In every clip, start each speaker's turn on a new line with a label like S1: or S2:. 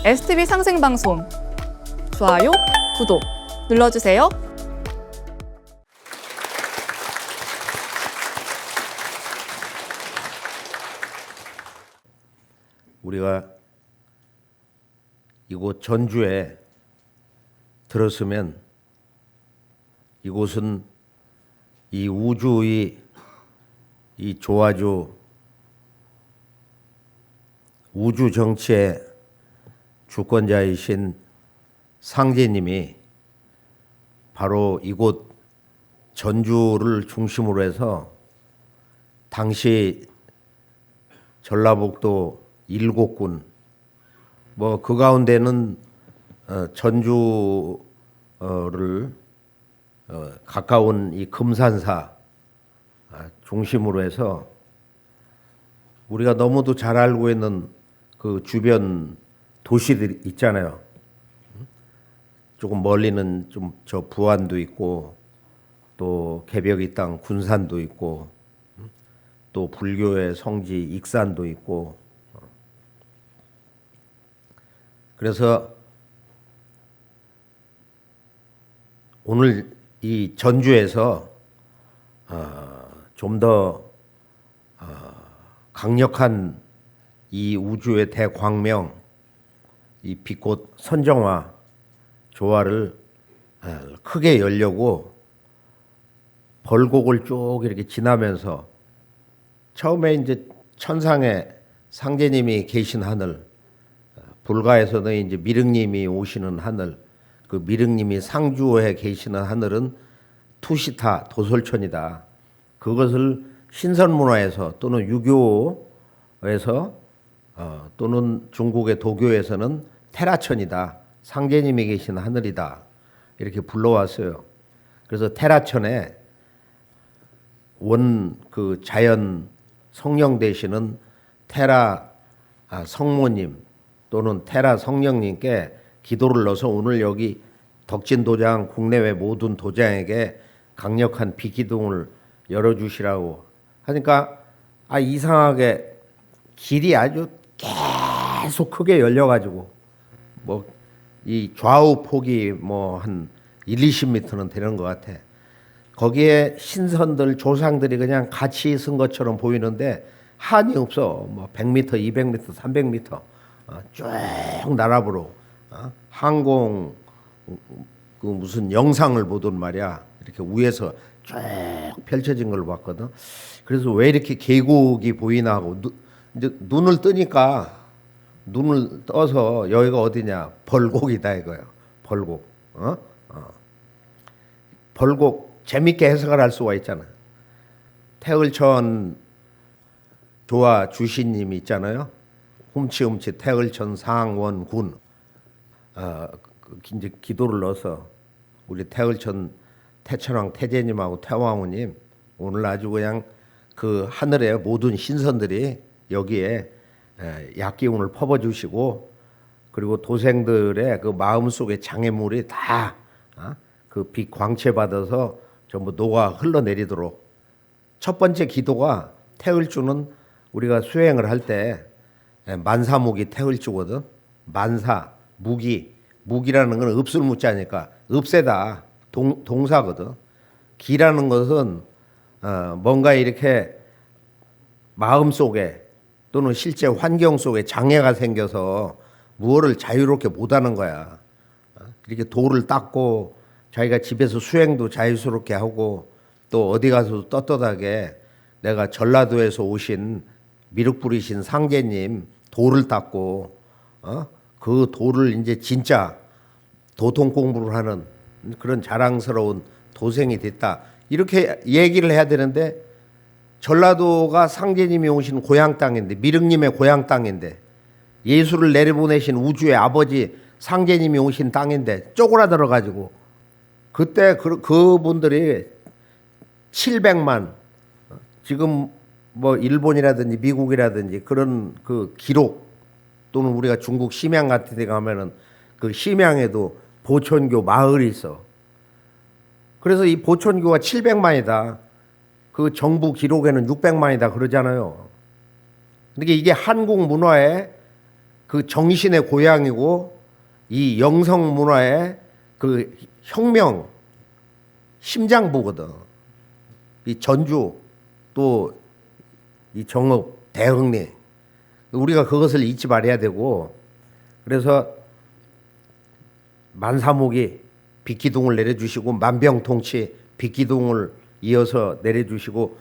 S1: STV 상생방송 좋아요, 구독 눌러주세요.
S2: 우리가 이곳 전주에 들었으면 이곳은 이 우주의 이 조화조 우주 정치의 주권자이신 상제님이 바로 이곳 전주를 중심으로 해서 당시 전라북도 7군 뭐 그 가운데는 전주를 가까운 이 금산사 중심으로 해서 우리가 너무도 잘 알고 있는 그 주변 도시들 있잖아요. 조금 멀리는 좀 저 부안도 있고 또 개벽이 땅 군산도 있고 또 불교의 성지 익산도 있고 그래서 오늘 이 전주에서 좀 더 강력한 이 우주의 대광명, 이 빛꽃 선정화 조화를 크게 열려고 벌곡을 쭉 이렇게 지나면서 처음에 이제 천상에 상제님이 계신 하늘, 불가에서는 이제 미륵님이 오시는 하늘, 그 미륵님이 상주에 계시는 하늘은 투시타 도솔천이다. 그것을 신선문화에서 또는 유교에서 또는 중국의 도교에서는 테라천이다. 상제님이 계신 하늘이다. 이렇게 불러왔어요. 그래서 테라천에 원 그 자연 성령 되시는 테라 성모님 또는 테라 성령님께 기도를 넣어서 오늘 여기 덕진도장 국내외 모든 도장에게 강력한 비기둥을 열어주시라고 하니까 이상하게 길이 아주 계속 크게 열려가지고 뭐 이 좌우 폭이 뭐 한 20m는 되는 것 같아. 거기에 신선들 조상들이 그냥 같이 쓴 것처럼 보이는데 한이 없어. 뭐 100m, 200m, 300m 쭉 나라부로 항공 그 무슨 영상을 보던 말이야. 이렇게 위에서 쭉 펼쳐진 걸 봤거든. 그래서 왜 이렇게 계곡이 보이나 하고 이제 눈을 뜨니까 눈을 떠서 여기가 어디냐 벌곡이다 이거예요. 벌곡. 벌곡 재밌게 해석을 할 수가 있잖아. 태을천 조화 주신님이 있잖아요. 훔치훔치 태을천 상원군 이제 기도를 넣어서 우리 태을천 태천왕 태제님하고 태왕후님 오늘 아주 그냥 그 하늘의 모든 신선들이 여기에 약기운을 퍼부어주시고 그리고 도생들의 그 마음속의 장애물이 다 그 빛 광채 받아서 전부 녹아 흘러내리도록 첫 번째 기도가 태을주는 우리가 수행을 할 때 만사무기 태을주거든. 만사 무기라는 건 읍술무자니까 읍세다 동사거든. 기라는 것은 뭔가 이렇게 마음 속에 또는 실제 환경 속에 장애가 생겨서 무엇을 자유롭게 못하는 거야. 이렇게 돌을 닦고 자기가 집에서 수행도 자유스럽게 하고 또 어디 가서 떳떳하게 내가 전라도에서 오신 미륵 부리신 상제님 돌을 닦고 그 돌을 이제 진짜 도통 공부를 하는 그런 자랑스러운 도생이 됐다. 이렇게 얘기를 해야 되는데 전라도가 상제님이 오신 고향 땅인데 미륵님의 고향 땅인데 예수를 내려보내신 우주의 아버지 상제님이 오신 땅인데 쪼그라들어 가지고 그때 그분들이 700만 지금 뭐 일본이라든지 미국이라든지 그런 그 기록 또는 우리가 중국 심양 같은 데 가면은 그 심양에도 보천교 마을이 있어. 그래서 이 보천교가 700만이다. 그 정부 기록에는 600만이다 그러잖아요. 그러니까 이게 한국 문화의 그 정신의 고향이고 이 영성 문화의 그 혁명 심장부거든. 이 전주 또 이 정읍 대흥리 우리가 그것을 잊지 말아야 되고 그래서 만사목이 빅기둥을 내려주시고 만병통치 빅기둥을 이어서 내려주시고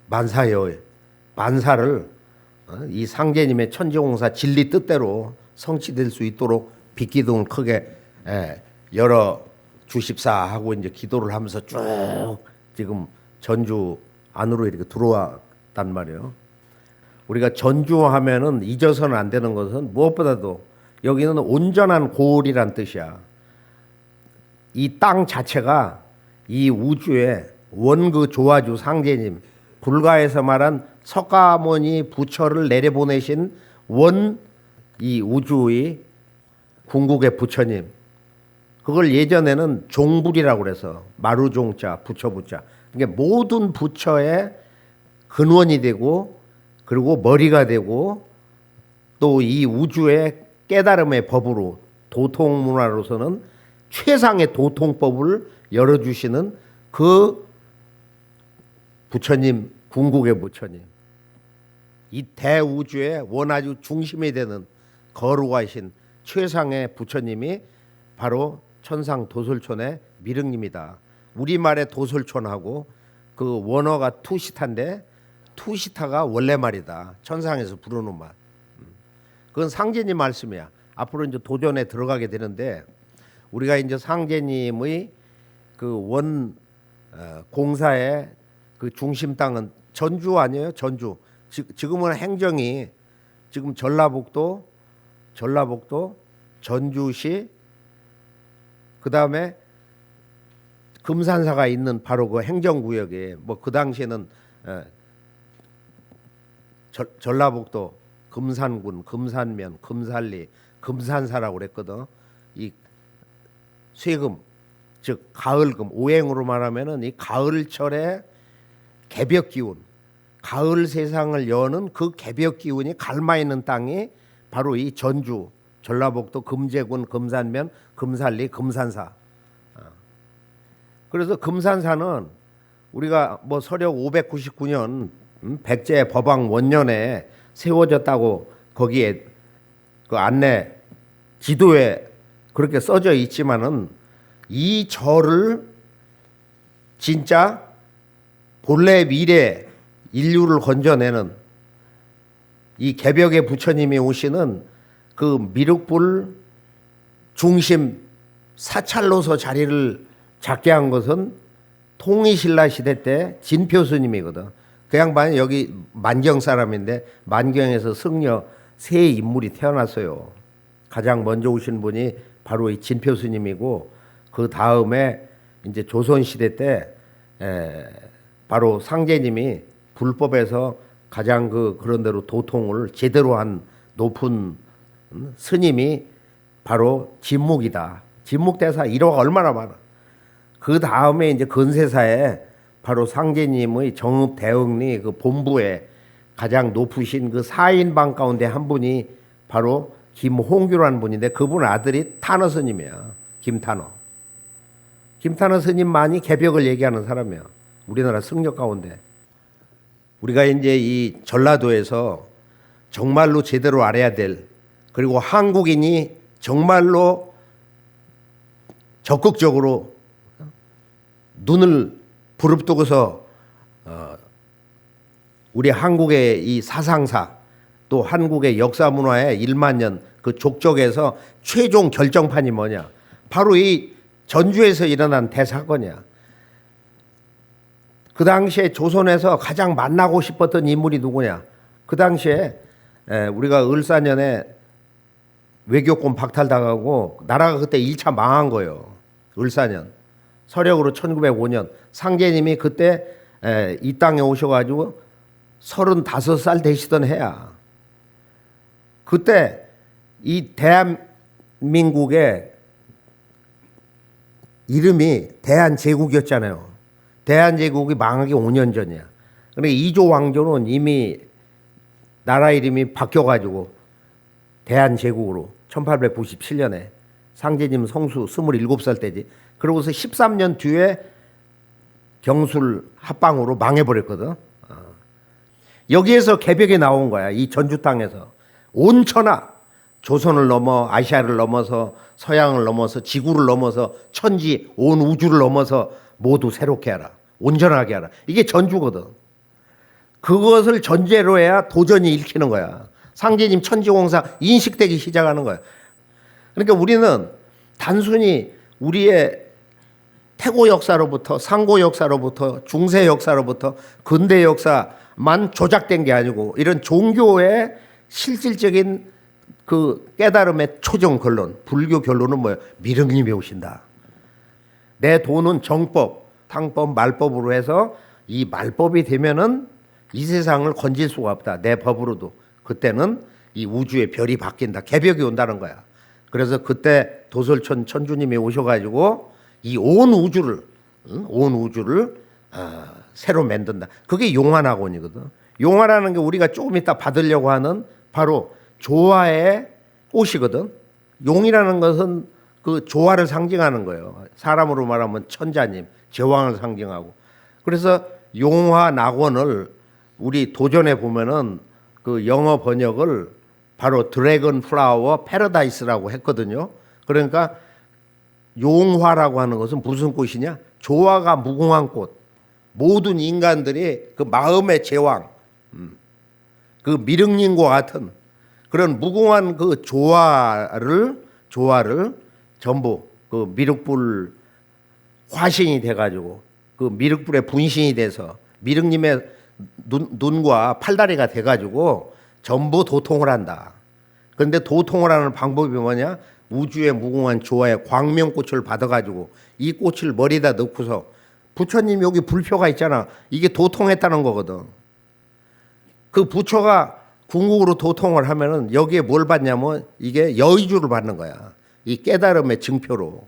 S2: 만사여 만사를 이 상제님의 천지공사 진리 뜻대로 성취될 수 있도록 빅기둥을 크게 열어 주십사 하고 이제 기도를 하면서 쭉 지금 전주 안으로 이렇게 들어왔단 말이에요. 우리가 전주하면은 잊어서는 안 되는 것은 무엇보다도 여기는 온전한 고을이란 뜻이야. 이 땅 자체가 이 우주의 원그 조화주 상제님 불가에서 말한 석가모니 부처를 내려보내신 원 이 우주의 궁극의 부처님 그걸 예전에는 종불이라고 그래서 마루종자 부처부자 그러니까 모든 부처의 근원이 되고 그리고 머리가 되고 또 이 우주의 깨달음의 법으로 도통문화로서는 최상의 도통법을 열어주시는 그 부처님 궁극의 부처님 이 대우주의 원아주 중심이 되는 거룩하신 최상의 부처님이 바로 천상 도솔촌의 미륵님이다. 우리말의 도솔촌하고 그 원어가 투시타인데 투시타가 원래 말이다. 천상에서 부르는 말. 그건 상제님 말씀이야. 앞으로 이제 도전에 들어가게 되는데 우리가 이제 상제님의 그 원 공사의 그 중심 땅은 전주 아니에요? 전주. 지금은 행정이 지금 전라북도, 전주시, 그 다음에 금산사가 있는 바로 그 행정구역에 뭐 그 당시에는 전라북도 금산군, 금산면, 금산리, 금산사라고 그랬거든. 이 쇠금 즉 가을금 오행으로 말하면은 이 가을철에 개벽 기운, 가을 세상을 여는 그 개벽 기운이 갈마 있는 땅이 바로 이 전주, 전라북도 금제군, 금산면, 금산리, 금산사. 그래서 금산사는 우리가 뭐 서력 599년 백제 법왕 원년에 세워졌다고 거기에 그 안내 지도에 그렇게 써져 있지만은 이 절을 진짜 본래 미래 인류를 건져내는 이 개벽의 부처님이 오시는 그 미륵불 중심 사찰로서 자리를 잡게 한 것은 통일신라 시대 때 진표 스님이거든. 그 양반이 여기 만경 사람인데 만경에서 승려 세 인물이 태어났어요. 가장 먼저 오신 분이 바로 이 진표 스님이고 그 다음에 이제 조선 시대 때 바로 상제님이 불법에서 가장 그런 대로 도통을 제대로 한 높은 스님이 바로 진묵이다. 진묵대사 1호가 얼마나 많아. 그 다음에 이제 근세사에 바로 상제님의 정읍 대흥리 그 본부에 가장 높으신 그 4인방 가운데 한 분이 바로 김홍규라는 분인데 그분 아들이 탄어 스님이야. 김탄어. 김탄어 스님만이 개벽을 얘기하는 사람이야. 우리나라 승려 가운데. 우리가 이제 이 전라도에서 정말로 제대로 알아야 될 그리고 한국인이 정말로 적극적으로 눈을 부릅뜨고서 우리 한국의 이 사상사 또 한국의 역사 문화의 1만 년 그 족적에서 최종 결정판이 뭐냐? 바로 이 전주에서 일어난 대사건이야. 그 당시에 조선에서 가장 만나고 싶었던 인물이 누구냐? 그 당시에 우리가 을사년에 외교권 박탈당하고 나라가 그때 1차 망한 거예요. 을사년. 서력으로 1905년 상제님이 그때 이 땅에 오셔가지고 35살 되시던 해야. 그때 이 대한민국의 이름이 대한제국이었잖아요. 대한제국이 망하기 5년 전이야. 그러니까 이조 왕조는 이미 나라 이름이 바뀌어가지고 대한제국으로 1897년에 상제님 성수 27살 때지. 그러고서 13년 뒤에 경술 합방으로 망해버렸거든. 여기에서 개벽이 나온 거야. 이 전주 땅에서 온 천하, 조선을 넘어 아시아를 넘어서 서양을 넘어서 지구를 넘어서 천지 온 우주를 넘어서 모두 새롭게 하라. 온전하게 하라. 이게 전주거든. 그것을 전제로 해야 도전이 읽히는 거야. 상제님 천지공사 인식되기 시작하는 거야. 그러니까 우리는 단순히 우리의 태고 역사로부터 상고 역사로부터 중세 역사로부터 근대 역사만 조작된 게 아니고 이런 종교의 실질적인 그 깨달음의 초정 결론, 불교 결론은 뭐예요? 미륵님이 오신다. 내 돈은 정법, 탕법, 말법으로 해서 이 말법이 되면은 이 세상을 건질 수가 없다. 내 법으로도. 그때는 이 우주의 별이 바뀐다. 개벽이 온다는 거야. 그래서 그때 도솔천 천주님이 오셔가지고 이 온 우주를 새로 만든다. 그게 용화낙원이거든. 용화라는 게 우리가 조금 이따 받으려고 하는 바로 조화의 꽃이거든. 용이라는 것은 그 조화를 상징하는 거예요. 사람으로 말하면 천자님, 제왕을 상징하고. 그래서 용화낙원을 우리 도전에 보면은 그 영어 번역을 바로 드래곤 플라워 패러다이스라고 했거든요. 그러니까 용화라고 하는 것은 무슨 꽃이냐? 조화가 무궁한 꽃. 모든 인간들이 그 마음의 제왕, 그 미륵님과 같은 그런 무궁한 그 조화를 전부 그 미륵불 화신이 돼가지고 그 미륵불의 분신이 돼서 미륵님의 눈과 팔다리가 돼가지고 전부 도통을 한다. 그런데 도통을 하는 방법이 뭐냐? 우주의 무궁한 조화의 광명꽃을 받아가지고 이 꽃을 머리에다 넣고서 부처님 여기 불표가 있잖아. 이게 도통했다는 거거든. 그 부처가 궁극으로 도통을 하면은 여기에 뭘 받냐면 이게 여의주를 받는 거야. 이 깨달음의 증표로.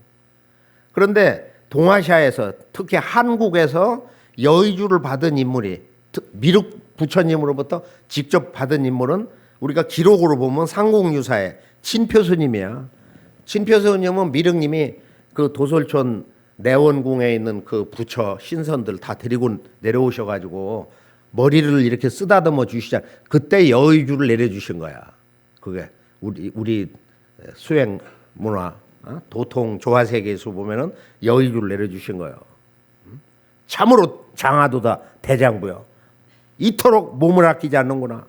S2: 그런데 동아시아에서 특히 한국에서 여의주를 받은 인물이 미륵 부처님으로부터 직접 받은 인물은 우리가 기록으로 보면 상공유사의 친표스님이야. 친표스님은 미륵님이 그 도솔촌 내원궁에 있는 그 부처 신선들 다 데리고 내려오셔가지고 머리를 이렇게 쓰다듬어 주시자. 그때 여의주를 내려주신 거야. 그게 우리 수행 문화 도통 조화세계에서 보면은 여의주를 내려주신 거예요. 참으로 장하도다 대장부여. 이토록 몸을 아끼지 않는구나.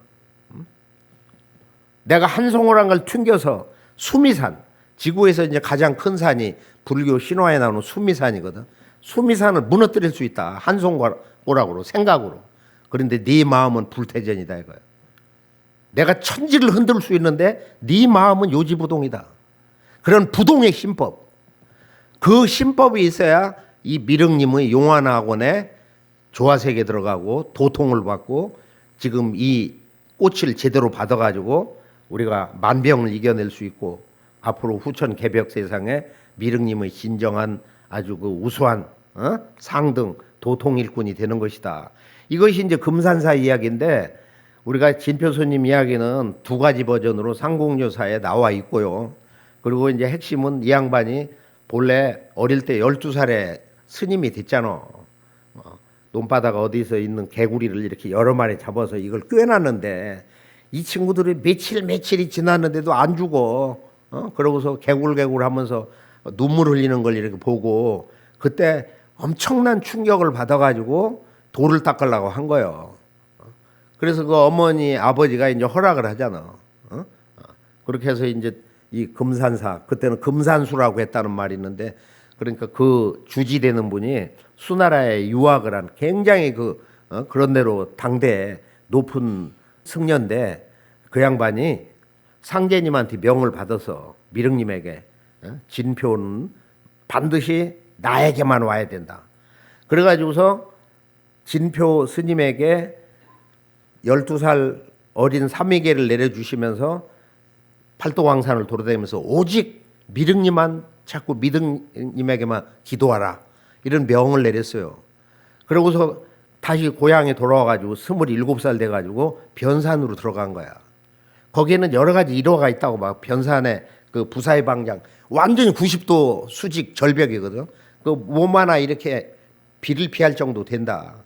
S2: 내가 한송호란 걸 튕겨서 수미산, 지구에서 이제 가장 큰 산이 불교 신화에 나오는 수미산이거든. 수미산을 무너뜨릴 수 있다. 한송호라고 생각으로. 그런데 네 마음은 불태전이다 이거야. 내가 천지를 흔들 수 있는데 네 마음은 요지부동이다. 그런 부동의 신법. 그 신법이 있어야 이 미륵님의 용화낙원에 조화색에 들어가고 도통을 받고 지금 이 꽃을 제대로 받아가지고 우리가 만병을 이겨낼 수 있고 앞으로 후천 개벽 세상에 미륵님의 진정한 아주 그 우수한 상등 도통 일꾼이 되는 것이다. 이것이 이제 금산사 이야기인데 우리가 진표스님 이야기는 두 가지 버전으로 상공유사에 나와 있고요. 그리고 이제 핵심은 이 양반이 본래 어릴 때 12살에 스님이 됐잖아. 논바다가 어디서 있는 개구리를 이렇게 여러 마리 잡아서 이걸 꿰놨는데 이 친구들이 며칠이 지났는데도 안 죽어. 그러고서 개굴개굴 하면서 눈물 흘리는 걸 이렇게 보고 그때 엄청난 충격을 받아가지고 돌을 닦으려고 한 거예요. 그래서 그 어머니 아버지가 이제 허락을 하잖아. 그렇게 해서 이제 이 금산사, 그때는 금산수라고 했다는 말이 있는데 그러니까 그 주지되는 분이 수나라에 유학을 한 굉장히 그런 대로 당대에 높은 승려인데 그 양반이 상제님한테 명을 받아서 미륵님에게 진표는 반드시 나에게만 와야 된다. 그래가지고서 진표 스님에게 12살 어린 삼위계를 내려주시면서 팔도광산을 돌아다니면서 오직 미륵님만 자꾸 미륵님에게만 기도하라 이런 명을 내렸어요. 그러고서 다시 고향에 돌아와가지고 27살 돼가지고 변산으로 들어간 거야. 거기에는 여러 가지 일화가 있다고 막 변산의 그 부사의 방장 완전히 90도 수직 절벽이거든. 그 몸 하나 이렇게 비를 피할 정도 된다.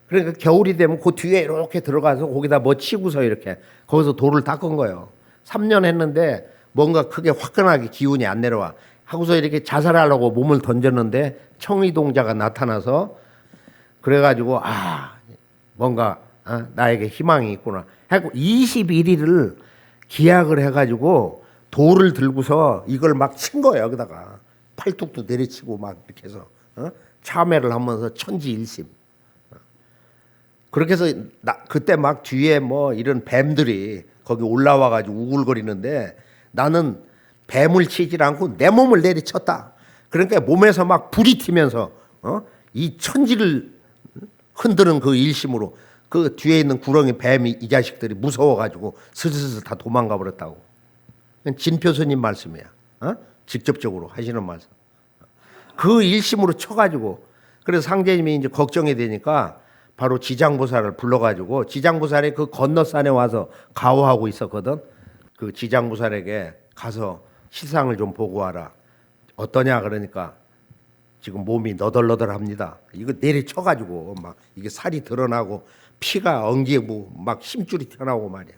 S2: 그러니까 겨울이 되면 그 뒤에 이렇게 들어가서 거기다 뭐 치고서 이렇게 거기서 돌을 닦은 거예요. 3년 했는데 뭔가 크게 화끈하게 기운이 안 내려와. 하고서 이렇게 자살하려고 몸을 던졌는데 청의동자가 나타나서 그래가지고 뭔가 나에게 희망이 있구나. 하고 21일을 기약을 해가지고 돌을 들고서 이걸 막 친 거예요. 여기다가 팔뚝도 내리치고 막 이렇게 해서 참회를 하면서 천지일심. 그렇게 해서 그때 막 뒤에 뭐 이런 뱀들이 거기 올라와가지고 우글거리는데 나는 뱀을 치질 않고 내 몸을 내리쳤다. 그러니까 몸에서 막 불이 튀면서 이 천지를 흔드는 그 일심으로 그 뒤에 있는 구렁이 뱀이 이 자식들이 무서워가지고 스스스 다 도망가 버렸다고. 진표스님 말씀이야. 직접적으로 하시는 말씀. 그 일심으로 쳐가지고 그래서 상제님이 이제 걱정이 되니까 바로 지장보살을 불러가지고 지장보살이 그 건너산에 와서 가호하고 있었거든. 그 지장보살에게 가서 실상을 좀 보고 와라. 어떠냐 그러니까 지금 몸이 너덜너덜합니다. 이거 내리쳐가지고 막 이게 살이 드러나고 피가 엉기고 막 힘줄이 튀어나오고 말이야.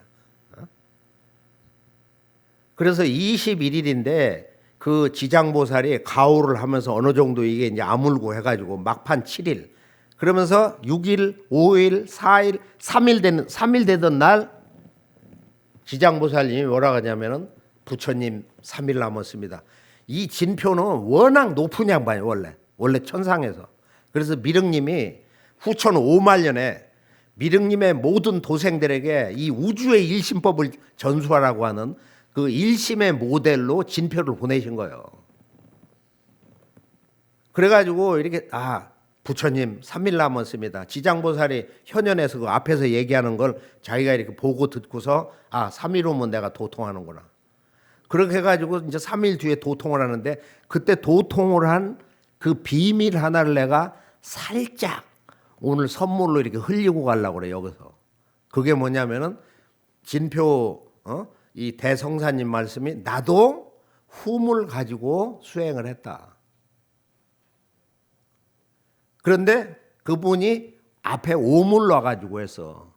S2: 그래서 21일인데 그 지장보살이 가호를 하면서 어느 정도 이게 이제 아물고 해가지고 막판 7일 그러면서 6일, 5일, 4일, 3일 되던 날 지장보살님이 뭐라고 하냐면은 부처님 3일 남았습니다. 이 진표는 워낙 높은 양반이에요. 원래 천상에서. 그래서 미륵님이 후천 5만 년에 미륵님의 모든 도생들에게 이 우주의 일심법을 전수하라고 하는 그 일심의 모델로 진표를 보내신 거예요. 그래가지고 이렇게 부처님 3일 남았습니다. 지장보살이 현현에서 그 앞에서 얘기하는 걸 자기가 이렇게 보고 듣고서 3일 후면 내가 도통하는구나. 그렇게 해가지고 이제 3일 뒤에 도통을 하는데 그때 도통을 한 그 비밀 하나를 내가 살짝 오늘 선물로 이렇게 흘리고 가려고 그래 여기서. 그게 뭐냐면은 진표 이 대성사님 말씀이 나도 hum을 가지고 수행을 했다. 그런데 그분이 앞에 옴을 놔가지고 해서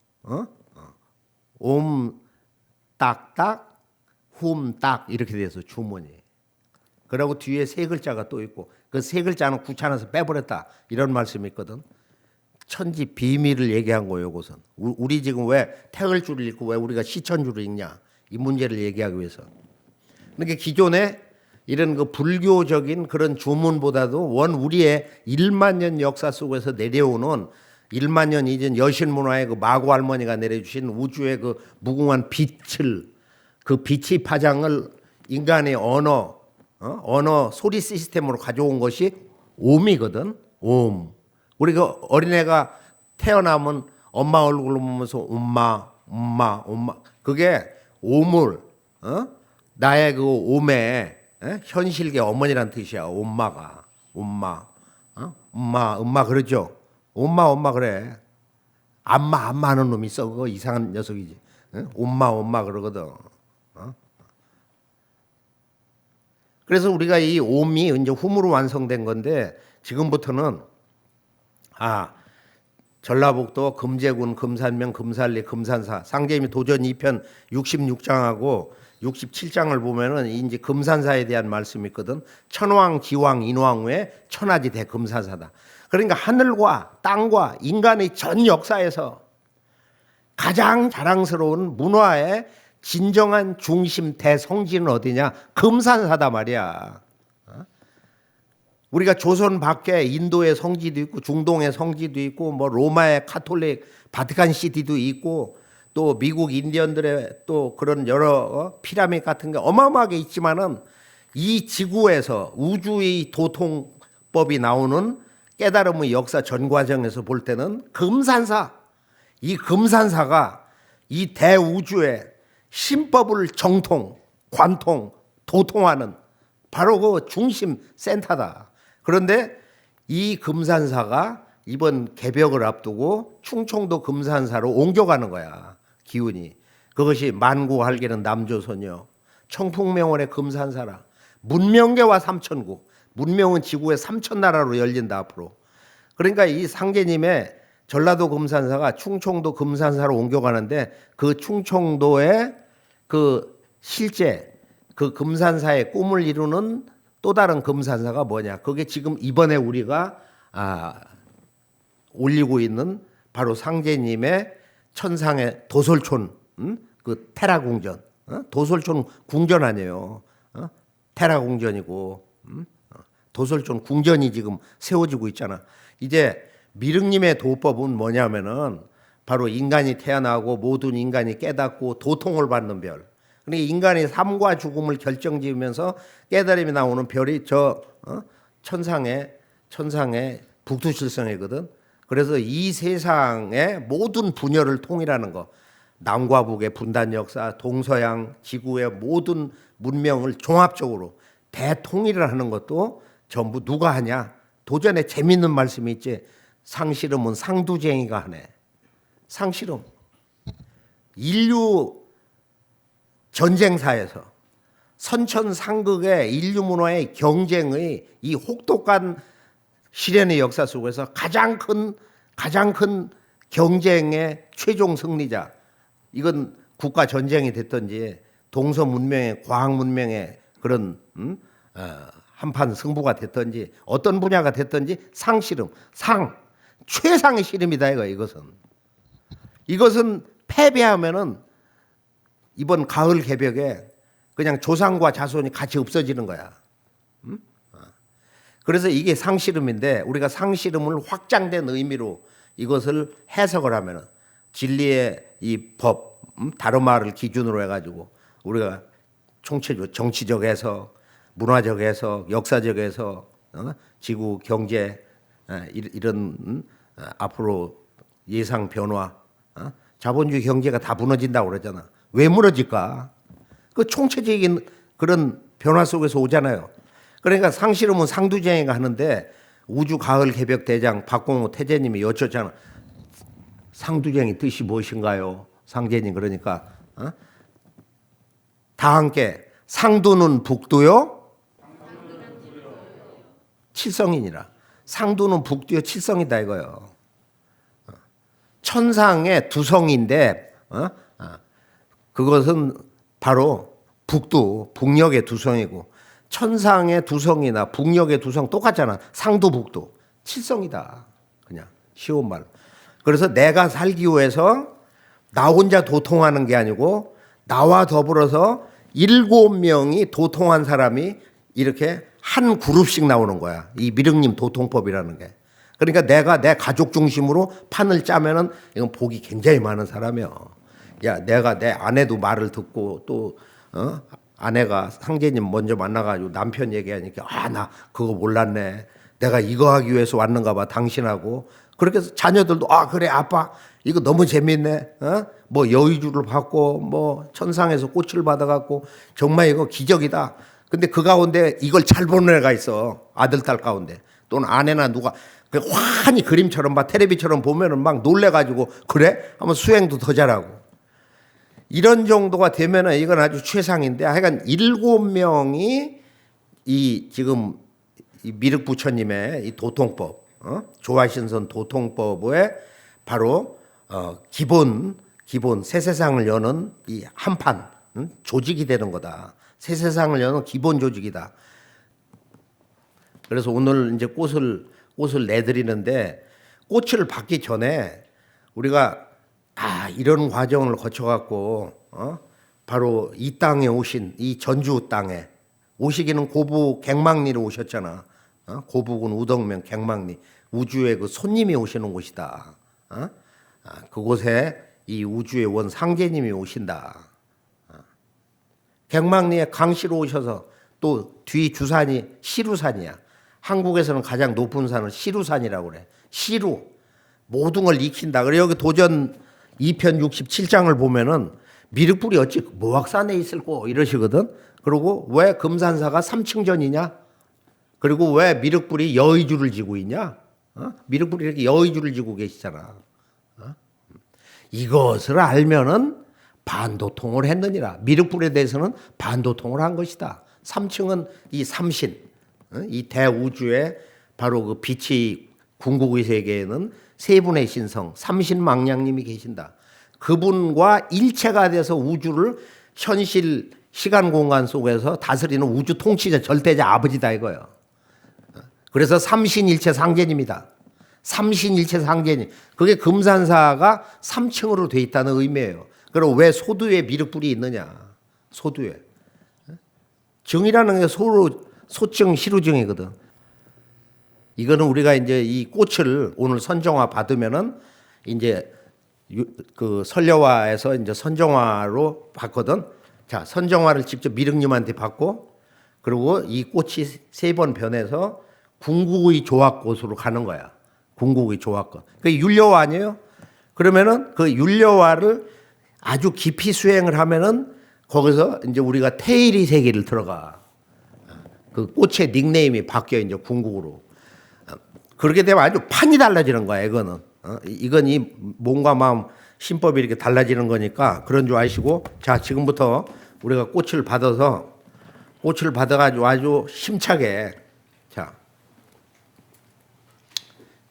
S2: 옴 딱딱 훔 딱 이렇게 돼서 주문이. 그리고 뒤에 세 글자가 또 있고 그 세 글자는 귀찮아서 빼버렸다 이런 말씀이 있거든. 천지 비밀을 얘기한 거예요. 이것은 우리 지금 왜 태글줄을 읽고 왜 우리가 시천줄을 읽냐 이 문제를 얘기하기 위해서. 그러니까 기존에 이런 그 불교적인 그런 주문보다도 우리의 1만 년 역사 속에서 내려오는 1만 년 이전 여신 문화의 그 마고 할머니가 내려주신 우주의 그 무궁한 빛을 그 빛의 파장을 인간의 언어 소리 시스템으로 가져온 것이 옴이거든. 옴. 우리가 어린애가 태어나면 엄마 얼굴을 보면서 엄마 그게 옴을 나의 그 옴에 현실계 어머니란 뜻이야. 엄마 그러죠. 엄마 그래. 안마 하는 놈이 있어. 그거 이상한 녀석이지. 엄마 그러거든. 그래서 우리가 이 옴이 이제 hum으로 완성된 건데 지금부터는 전라북도 금제군 금산면 금산리 금산사 상제미 도전 2편 66장하고 67장을 보면은 이제 금산사에 대한 말씀이 있거든. 천왕 지왕 인왕 외 천하지 대금산사다. 그러니까 하늘과 땅과 인간의 전 역사에서 가장 자랑스러운 문화의 진정한 중심 대성지는 어디냐? 금산사다 말이야. 우리가 조선 밖에 인도의 성지도 있고 중동의 성지도 있고 뭐 로마의 카톨릭 바티칸 시티도 있고 또 미국 인디언들의 또 그런 여러 피라미드 같은 게 어마어마하게 있지만은 이 지구에서 우주의 도통법이 나오는 깨달음의 역사 전 과정에서 볼 때는 금산사, 이 금산사가 이 대우주의 신법을 정통, 관통, 도통하는 바로 그 중심 센터다. 그런데 이 금산사가 이번 개벽을 앞두고 충청도 금산사로 옮겨가는 거야. 기운이. 그것이 만구할기는 남조선이요 청풍명원의 금산사라. 문명계와 삼천국. 문명은 지구의 삼천나라로 열린다 앞으로. 그러니까 이 상제님의 전라도 금산사가 충청도 금산사로 옮겨가는데 그 충청도의 그 실제 그 금산사의 꿈을 이루는 또 다른 금산사가 뭐냐. 그게 지금 이번에 우리가 올리고 있는 바로 상제님의 천상의 도솔촌 그 테라궁전. 도솔촌 궁전 아니에요. 테라궁전이고 도솔촌 궁전이 지금 세워지고 있잖아. 이제 미륵님의 도법은 뭐냐면은 바로 인간이 태어나고 모든 인간이 깨닫고 도통을 받는 별. 그러니까 인간이 삶과 죽음을 결정지으면서 깨달음이 나오는 별이 저 천상의 북두칠성이거든. 그래서 이 세상의 모든 분열을 통일하는 거. 남과 북의 분단 역사, 동서양 지구의 모든 문명을 종합적으로 대통일을 하는 것도 전부 누가 하냐? 도전에 재밌는 말씀이 있지. 상씨름은 상두쟁이가 하네. 상씨름. 인류 전쟁사에서 선천상극의 인류 문화의 경쟁의 이 혹독한 시련의 역사 속에서 가장 큰 경쟁의 최종 승리자. 이건 국가 전쟁이 됐든지 동서 문명의 과학 문명의 그런 한판 승부가 됐든지 어떤 분야가 됐든지 상씨름, 최상의 씨름이다 이것은 패배하면은 이번 가을 개벽에 그냥 조상과 자손이 같이 없어지는 거야. 그래서 이게 상씨름인데 우리가 상씨름을 확장된 의미로 이것을 해석을 하면은 진리의 이 법, 다르마를 기준으로 해가지고 우리가 총체적 정치적 해석, 문화적 해석, 역사적 해석, 지구 경제 이런 앞으로 예상 변화, 자본주의 경제가 다 무너진다고 그러잖아. 왜 무너질까? 그 총체적인 그런 변화 속에서 오잖아요. 그러니까 상씨름은 상두쟁이가 하는데 우주 가을 개벽 대장 박공호 태재님이 여쭙잖아. 상두쟁이 뜻이 무엇인가요? 상제님 그러니까 다 함께 상두는 북두요 칠성이니라. 상두는 북두요 칠성이다 이거요. 천상의 두성인데 그것은 바로 북두 북녘의 두성이고 천상의 두성이나 북녘의 두성 똑같잖아. 상두 북두 칠성이다. 그냥 쉬운 말로. 그래서 내가 살기 위해서 나 혼자 도통하는 게 아니고 나와 더불어서 7명이 도통한 사람이 이렇게 한 그룹씩 나오는 거야. 이 미륵님 도통법이라는 게. 그러니까 내가 내 가족 중심으로 판을 짜면은 이건 복이 굉장히 많은 사람이야. 야, 내가 내 아내도 말을 듣고 또 아내가 상제님 먼저 만나가지고 남편 얘기하니까 나 그거 몰랐네. 내가 이거 하기 위해서 왔는가 봐 당신하고. 그렇게 해서 자녀들도 그래 아빠 이거 너무 재밌네. 뭐 여의주를 받고 뭐 천상에서 꽃을 받아갖고 정말 이거 기적이다. 근데 그 가운데 이걸 잘 보는 애가 있어. 아들 딸 가운데 또는 아내나 누가 환히 그림처럼 막 텔레비처럼 보면은 막 놀래가지고 그래? 하면 수행도 더 잘하고. 이런 정도가 되면은 이건 아주 최상인데 하여간 7명이 이 지금 이 미륵 부처님의 이 도통법, 조화신선 도통법의 바로 기본 새 세상을 여는 이 한판 조직이 되는 거다. 새 세상을 여는 기본 조직이다. 그래서 오늘 이제 꽃을 내드리는데 꽃을 받기 전에 우리가 이런 과정을 거쳐갖고 바로 이 땅에 오신 이 전주 땅에 오시기는 고부 갱망리로 오셨잖아. 고부군 우덕면 갱망리 우주의 그 손님이 오시는 곳이다. 그곳에 이 우주의 원 상제님이 오신다. 갱망리에 강씨로 오셔서 또 뒤 주산이 시루산이야. 한국에서는 가장 높은 산을 시루산이라고 그래. 시루 모든 걸 익힌다. 그래 여기 도전 2편 67장을 보면은 미륵불이 어찌 모악산에 있을꼬 이러시거든. 그리고 왜 금산사가 3층전이냐? 그리고 왜 미륵불이 여의주를 지고 있냐? 미륵불이 이렇게 여의주를 지고 계시잖아. 이것을 알면은 반도통을 했느니라. 미륵불에 대해서는 반도통을 한 것이다. 3층은 이 삼신, 이 대우주에 바로 그 빛이 궁극의 세계에는 세 분의 신성, 삼신망량님이 계신다. 그분과 일체가 돼서 우주를 현실 시간 공간 속에서 다스리는 우주 통치자 절대자 아버지다 이거예요. 그래서 삼신일체 상제님이다. 삼신일체 상제님. 그게 금산사가 3층으로 돼 있다는 의미예요. 그럼 왜 소두에 미륵불이 있느냐? 소두에. 증이라는 게 소증 시루증이거든. 이거는 우리가 이제 이 꽃을 오늘 선정화 받으면은 이제 그 선려화에서 이제 선정화로 받거든. 자, 선정화를 직접 미륵님한테 받고 그리고 이 꽃이 3번 변해서 궁극의 조합꽃으로 가는 거야. 궁극의 조합꽃. 그게 율려화 아니에요? 그러면은 그 율려화를 아주 깊이 수행을 하면은 거기서 이제 우리가 태일이 세계를 들어가. 그 꽃의 닉네임이 바뀌어 이제 궁극으로. 그렇게 되면 아주 판이 달라지는 거야, 이거는. 이건 이 몸과 마음 신법이 이렇게 달라지는 거니까 그런 줄 아시고 자, 지금부터 우리가 꽃을 받아가지고 아주 힘차게 자,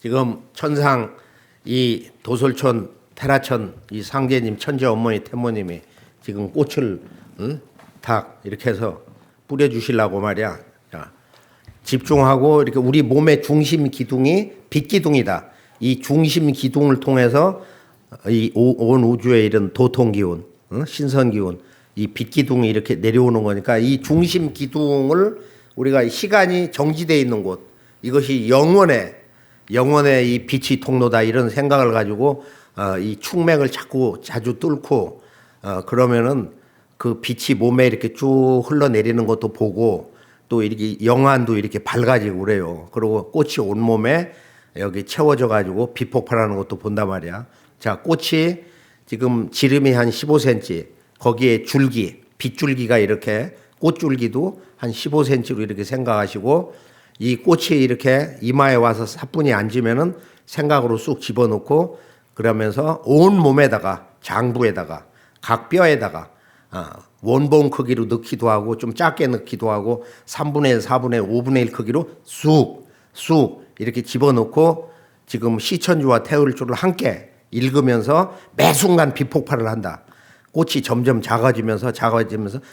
S2: 지금 천상 이 도솔촌 테라천 이 상제님 천재 어머니 태모님이 지금 꽃을 탁 이렇게 해서 뿌려주시려고 말이야. 자, 집중하고 이렇게 우리 몸의 중심 기둥이 빛기둥이다. 이 중심 기둥을 통해서 이 온 우주에 이런 도통 기운, 신선 기운, 이 빛기둥이 이렇게 내려오는 거니까 이 중심 기둥을 우리가 시간이 정지되어 있는 곳, 이것이 영원의 이 빛이 통로다 이런 생각을 가지고 이 충맥을 자주 뚫고 그러면은 그 빛이 몸에 이렇게 쭉 흘러내리는 것도 보고 또 이렇게 영안도 이렇게 밝아지고 그래요. 그리고 꽃이 온 몸에 여기 채워져 가지고 비폭발하는 것도 본단 말이야. 자, 꽃이 지금 지름이 한 15cm, 거기에 줄기, 빗줄기가 이렇게 꽃줄기도 한 15cm로 이렇게 생각하시고 이 꽃이 이렇게 이마에 와서 사뿐히 앉으면은 생각으로 쑥 집어넣고 그러면서 온 몸에다가 장부에다가 각 뼈에다가 원본 크기로 넣기도 하고 좀 작게 넣기도 하고 3분의 1, 4분의 1, 5분의 1 크기로 쑥 이렇게 집어넣고 지금 시천주와 태울주를 함께 읽으면서 매 순간 비폭발을 한다. 꽃이 점점 작아지면서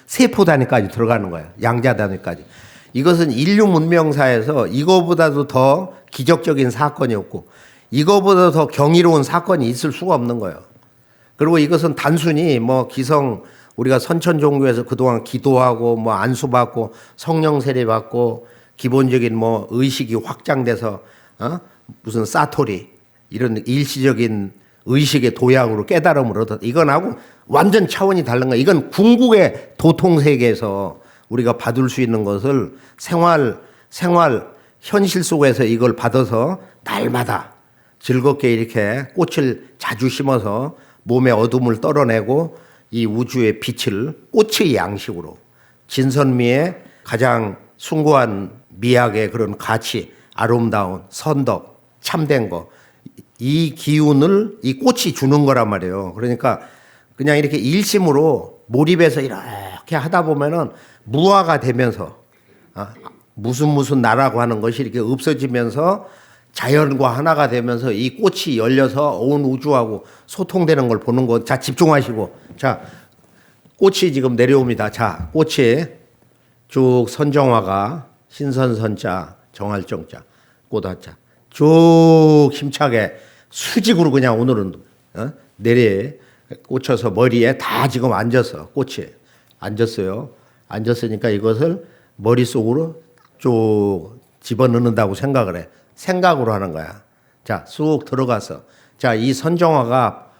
S2: 세포 단위까지 들어가는 거예요. 양자 단위까지. 이것은 인류 문명사에서 이거보다도 더 기적적인 사건이 없고 이거보다 더 경이로운 사건이 있을 수가 없는 거예요. 그리고 이것은 단순히 뭐 기성 우리가 선천 종교에서 그동안 기도하고 뭐 안수 받고 성령 세례 받고 기본적인 뭐 의식이 확장돼서 무슨 사토리 이런 일시적인 의식의 도약으로 깨달음을 얻어 이건하고 완전 차원이 다른 거야. 이건 궁극의 도통 세계에서 우리가 받을 수 있는 것을 생활 현실 속에서 이걸 받아서 날마다 즐겁게 이렇게 꽃을 자주 심어서 몸의 어둠을 떨어내고 이 우주의 빛을 꽃의 양식으로 진선미의 가장 숭고한 미학의 그런 가치, 아름다운 선덕, 참된 거, 이 기운을 이 꽃이 주는 거란 말이에요. 그러니까 그냥 이렇게 일심으로 몰입해서 이렇게 하다 보면은 무화가 되면서 무슨 나라고 하는 것이 이렇게 없어지면서 자연과 하나가 되면서 이 꽃이 열려서 온 우주하고 소통되는 걸 보는 거. 자, 집중하시고. 자, 꽃이 지금 내려옵니다. 자, 꽃이 쭉 선정화가 신선선자, 정할정자, 꽃화자 쭉 힘차게 수직으로 그냥 오늘은 내려 꽂혀서 머리에 다 지금 앉아서 꽃이 앉았어요. 앉았으니까 이것을 머릿속으로 쭉 집어넣는다고 생각을 해. 생각으로 하는 거야. 자, 쑥 들어가서. 자, 이 선정화가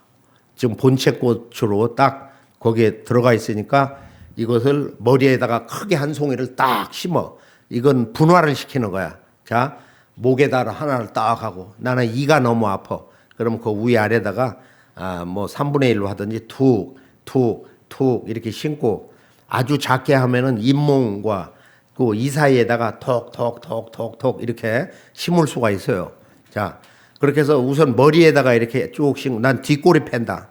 S2: 지금 본체꽃으로 딱 거기에 들어가 있으니까 이것을 머리에다가 크게 한 송이를 딱 심어. 이건 분화를 시키는 거야. 자, 목에다 하나를 딱 하고 나는 이가 너무 아파. 그럼 그 위아래다가 뭐 3분의 1로 하든지 툭 이렇게 심고 아주 작게 하면은 잇몸과 그 이 사이에다가 톡 이렇게 심을 수가 있어요. 자, 그렇게 해서 우선 머리에다가 이렇게 쭉 심고 난 뒷골이 팬다.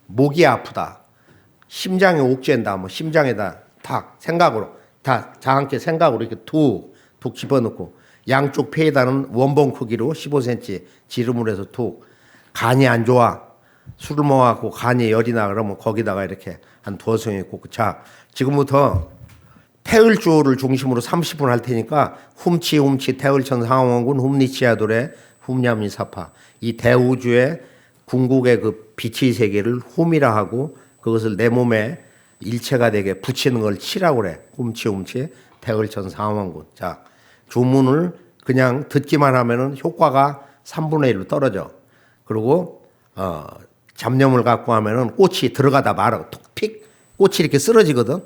S2: 목이 아프다. 심장에 옥죄인다. 뭐 심장에다 다 생각으로 다 함께 생각으로 이렇게 툭 집어넣고 양쪽 폐에다는 원본 크기로 15cm 지름을 해서 툭. 간이 안 좋아. 술을 먹어갖고 간이 열이 나 그러면 거기다가 이렇게 한 두어 송이 꽂고 자 지금부터 태을주를 중심으로 30분 할 테니까 훔치 태을천 상황원군 훔리치아도래 훔냠이사파 이 대우주의 궁극의 그 빛의 세계를 훔이라 하고 그것을 내 몸에 일체가 되게 붙이는 걸 치라고 그래. 훔치 태을천 상황원군. 자 주문을 그냥 듣기만 하면은 효과가 3분의 1로 떨어져. 그리고 잡념을 갖고 하면은 꽃이 들어가다 말아 툭픽 꽃이 이렇게 쓰러지거든.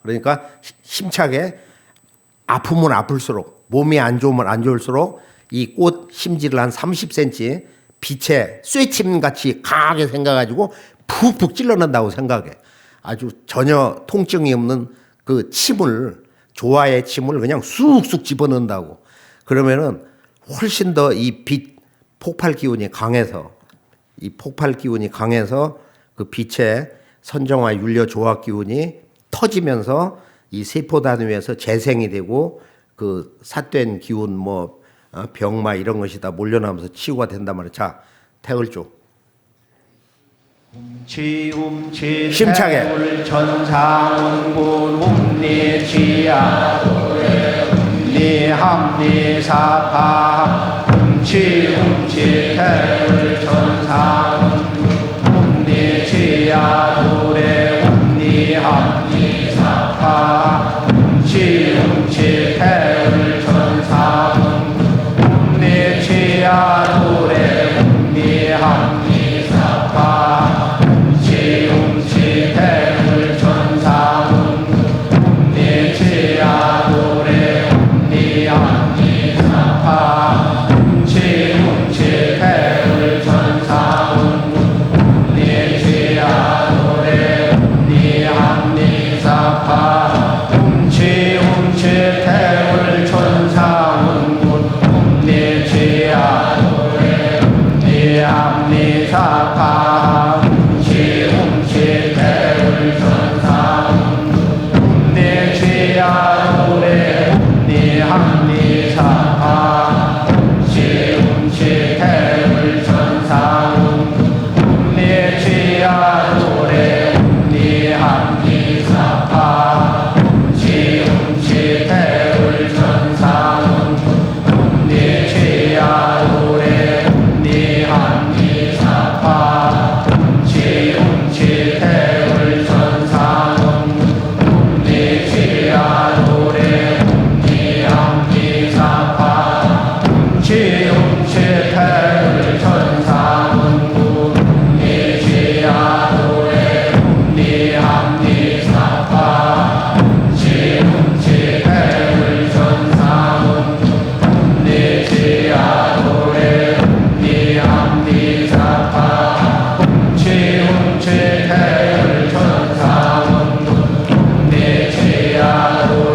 S2: 그러니까 힘차게 아프면 아플수록 몸이 안 좋으면 안 좋을수록 이 꽃 심지를 한 30cm 빛에 쇠침 같이 강하게 생겨가지고 푹푹 찔러낸다고 생각해. 아주 전혀 통증이 없는 그 침을 조화의 침을 그냥 쑥쑥 집어넣는다고. 그러면은 훨씬 더 이 빛 폭발 기운이 강해서 그 빛의 선정화 윤려 조화 기운이 터지면서 이 세포 단위에서 재생이 되고 그 삿된 기운 뭐 병마 이런 것이 다 몰려나면서 치유가 된단 말이야. 자, 태을조. 힘차게.
S3: 천상운군 훔리치아 훔리함리사파 훔치 태울 천상운군 훔리치아 도래 훔리함리사파 훔치 태울 천상운군 훔리치아 도래 훔리함리사파 훔치 태울 천상운군 훔리치아 도래 훔리함리사파 훔치 태울 천상운군 훔리치아 도래 훔리함리사파 훔치 태울 천상운군 훔리치아 도래 훔리함리사파 훔치 태울 천상운군 훔리치아 도래 훔리함리사파 훔치 태울 천상운군 훔리치아 도래 훔리함리사파 훔치 태울 천상운군 훔리치아 도래 훔리함리사파 훔치 태울 천상운군 훔리치아 도래 훔리함리사파 훔치 태울 천상운군 훔리치아 도래 훔리함리사파 훔치 태울 천상운군 훔리치아 도래 훔리함리사파 훔치 태울 천상운군 훔리치아 도래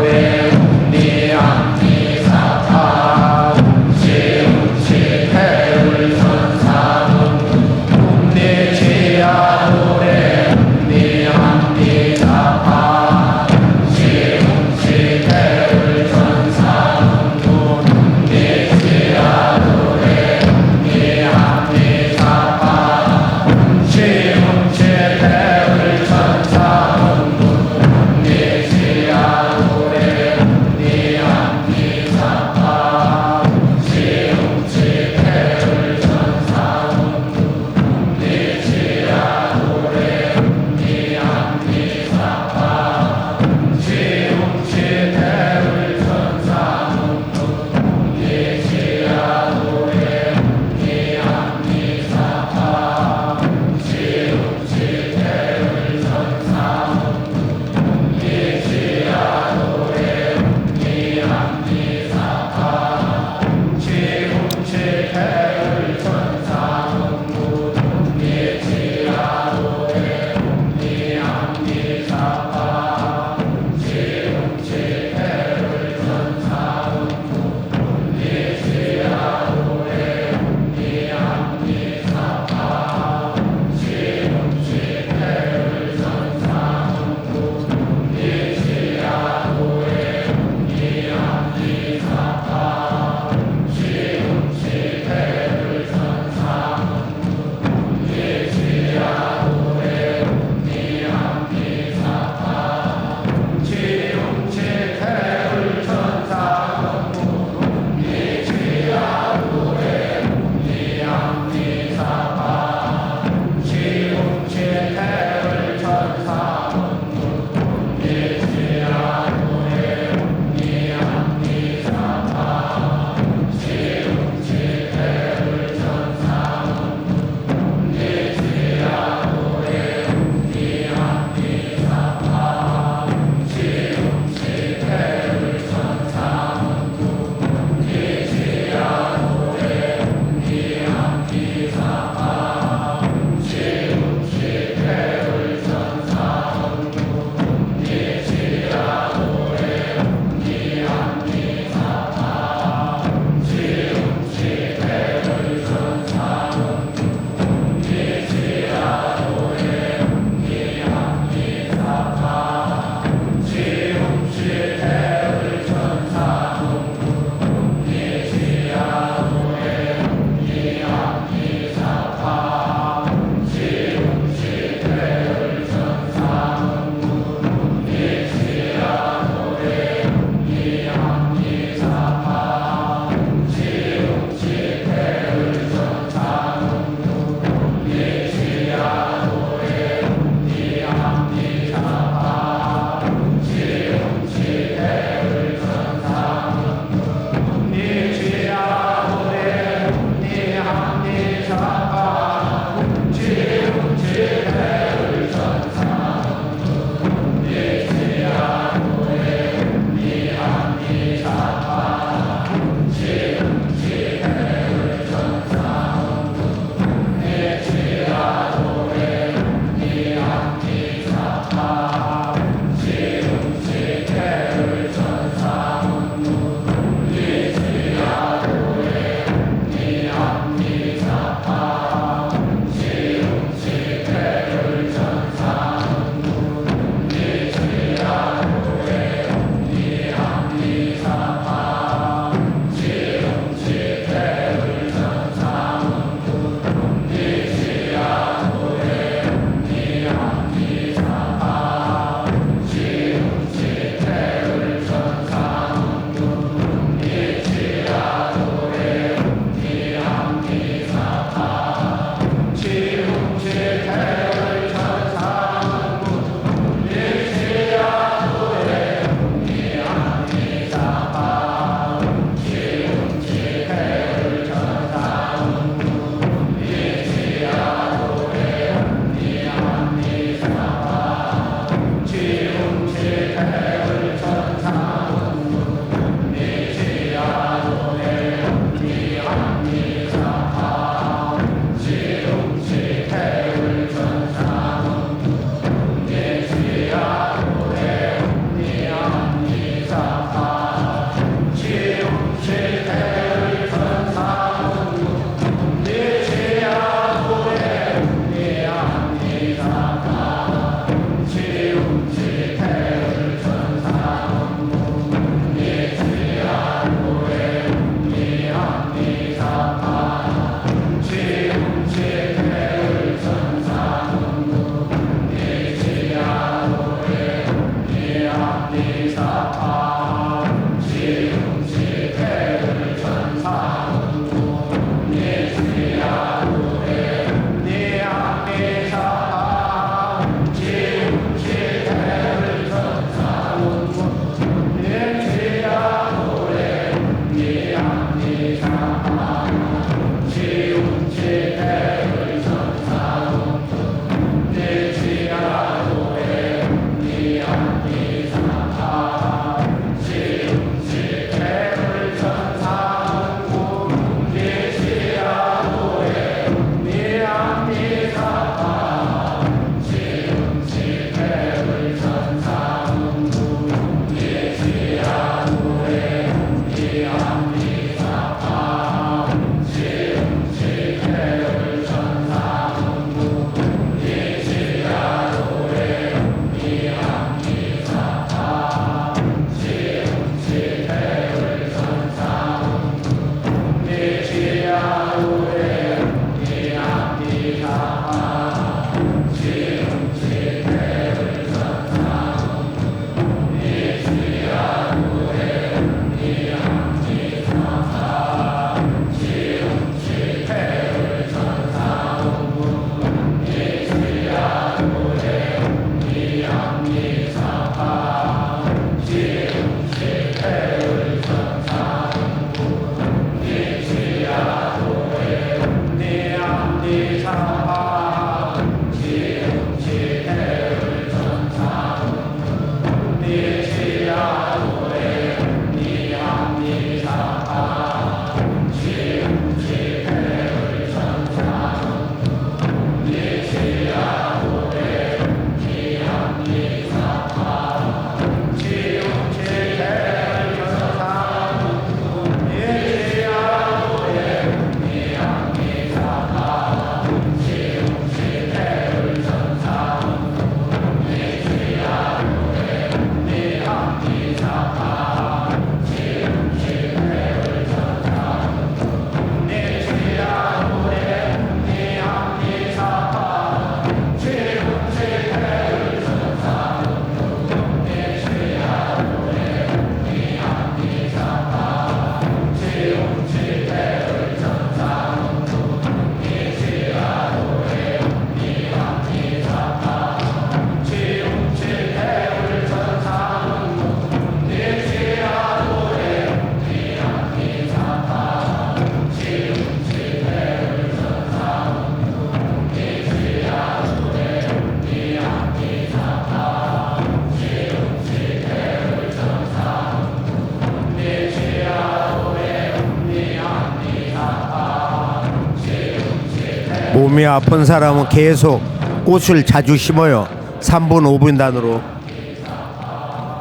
S2: 몸이 아픈 사람은 계속 꽃을 자주 심어요. 3분 5분 단으로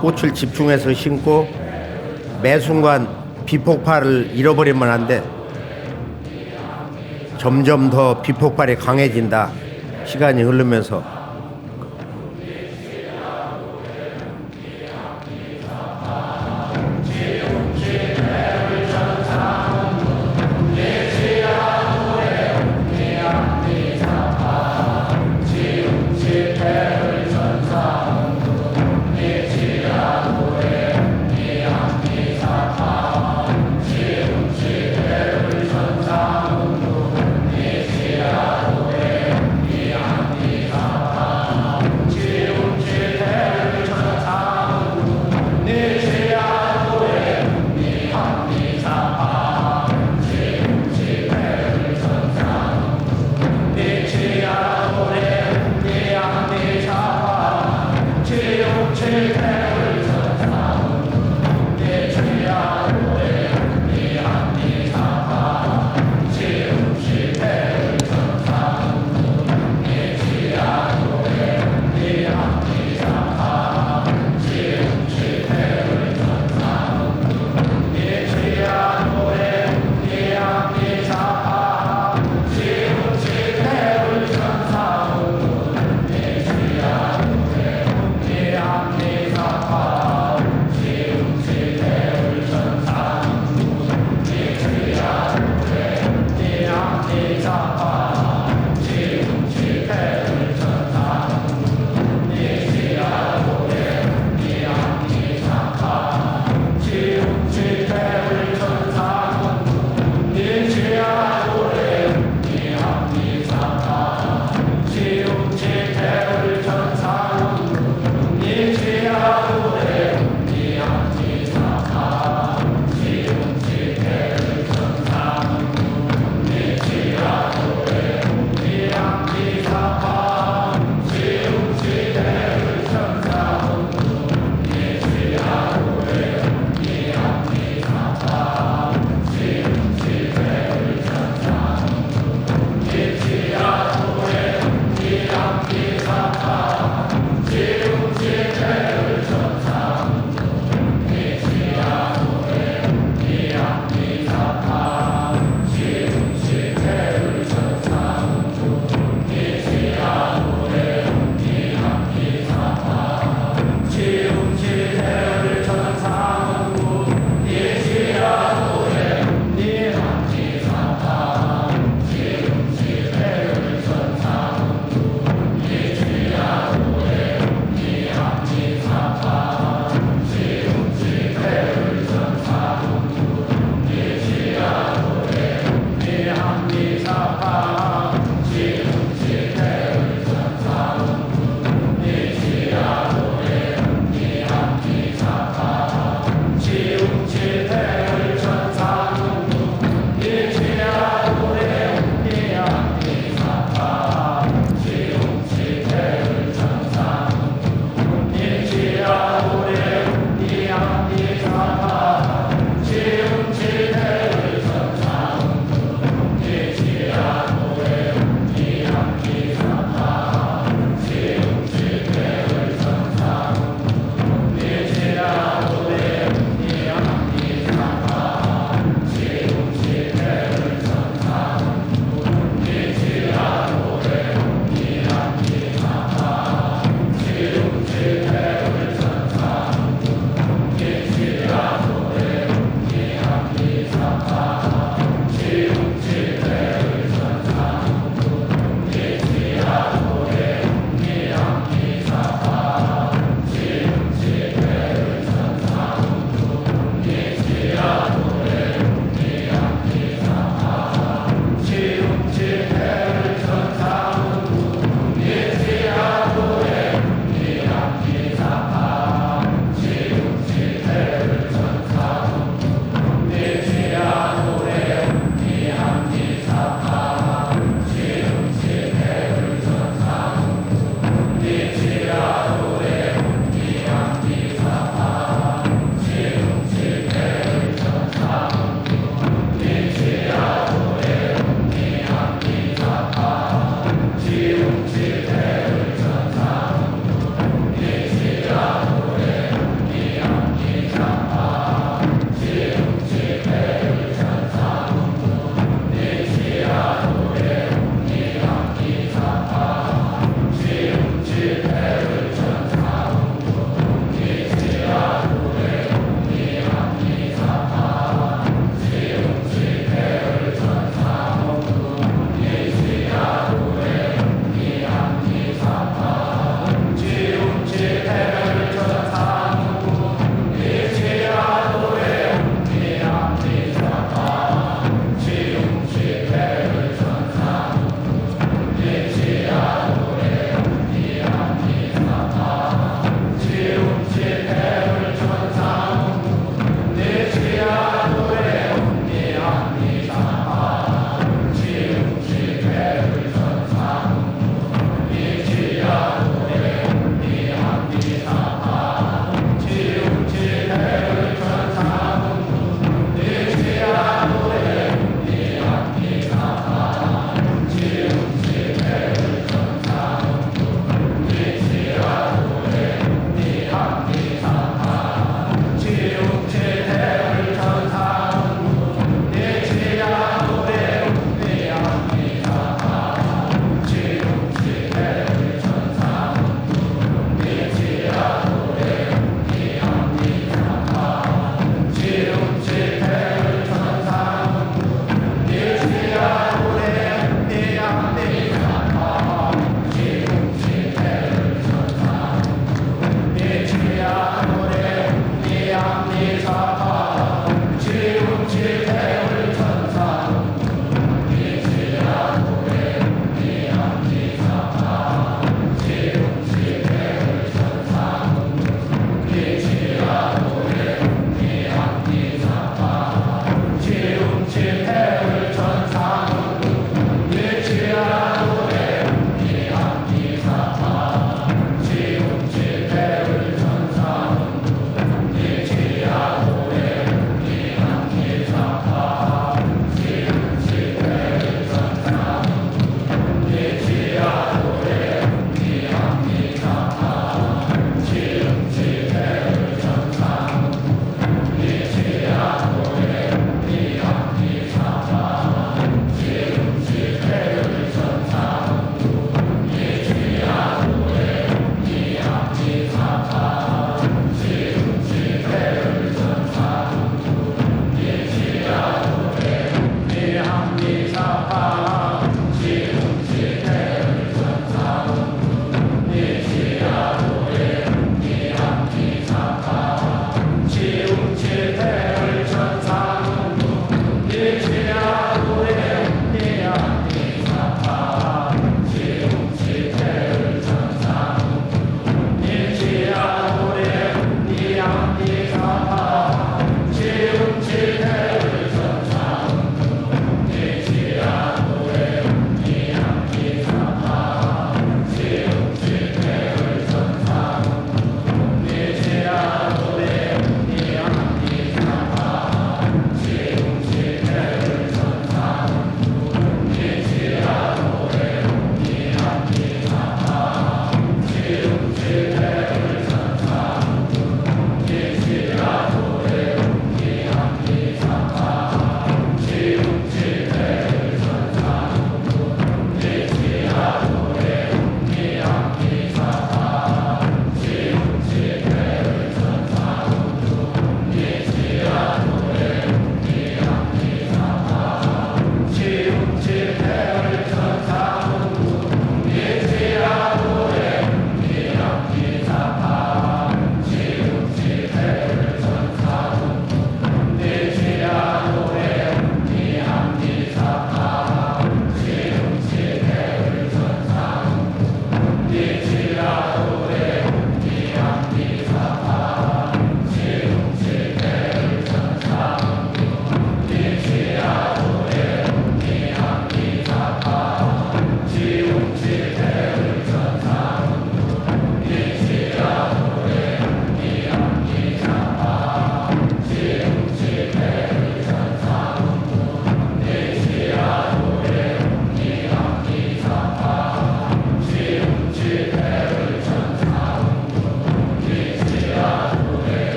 S2: 꽃을 집중해서 심고 매 순간 비폭발을 잃어버리면 안 돼. 점점 더 비폭발이 강해진다. 시간이 흐르면서.
S3: 지음치 대불 천상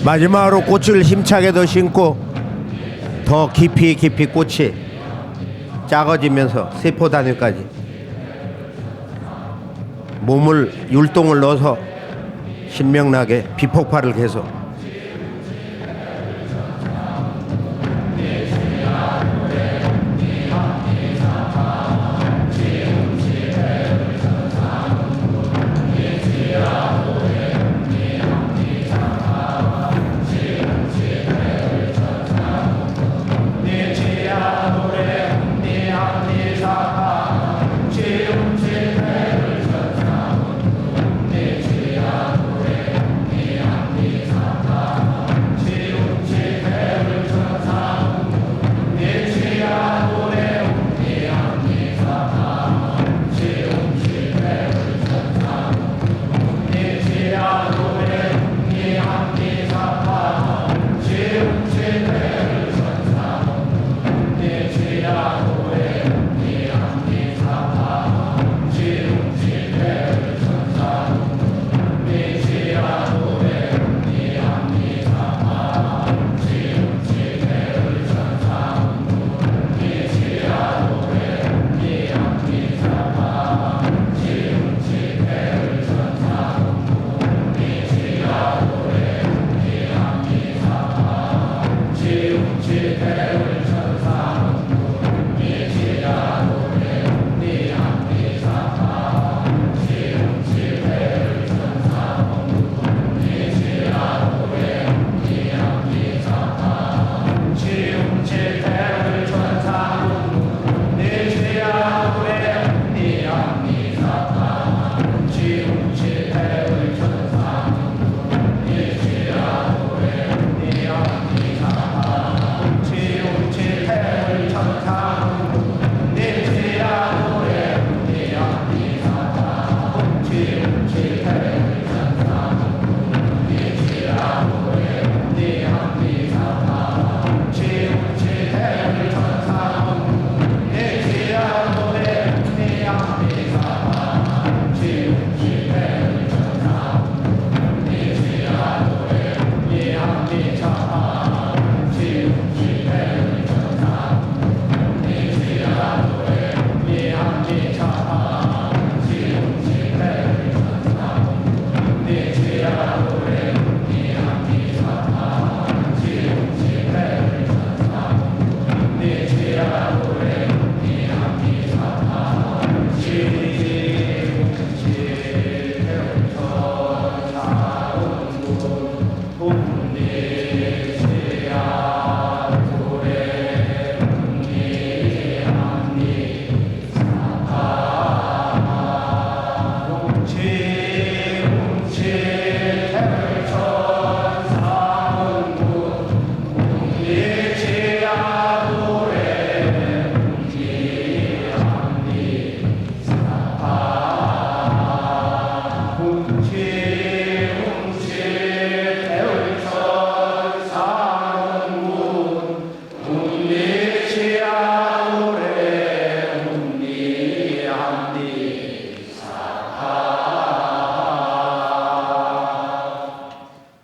S2: 마지막으로 꽃을 힘차게 더 심고 더 깊이 꽃이 작아지면서 세포 단위까지 몸을 율동을 넣어서 신명나게 비폭발을 계속.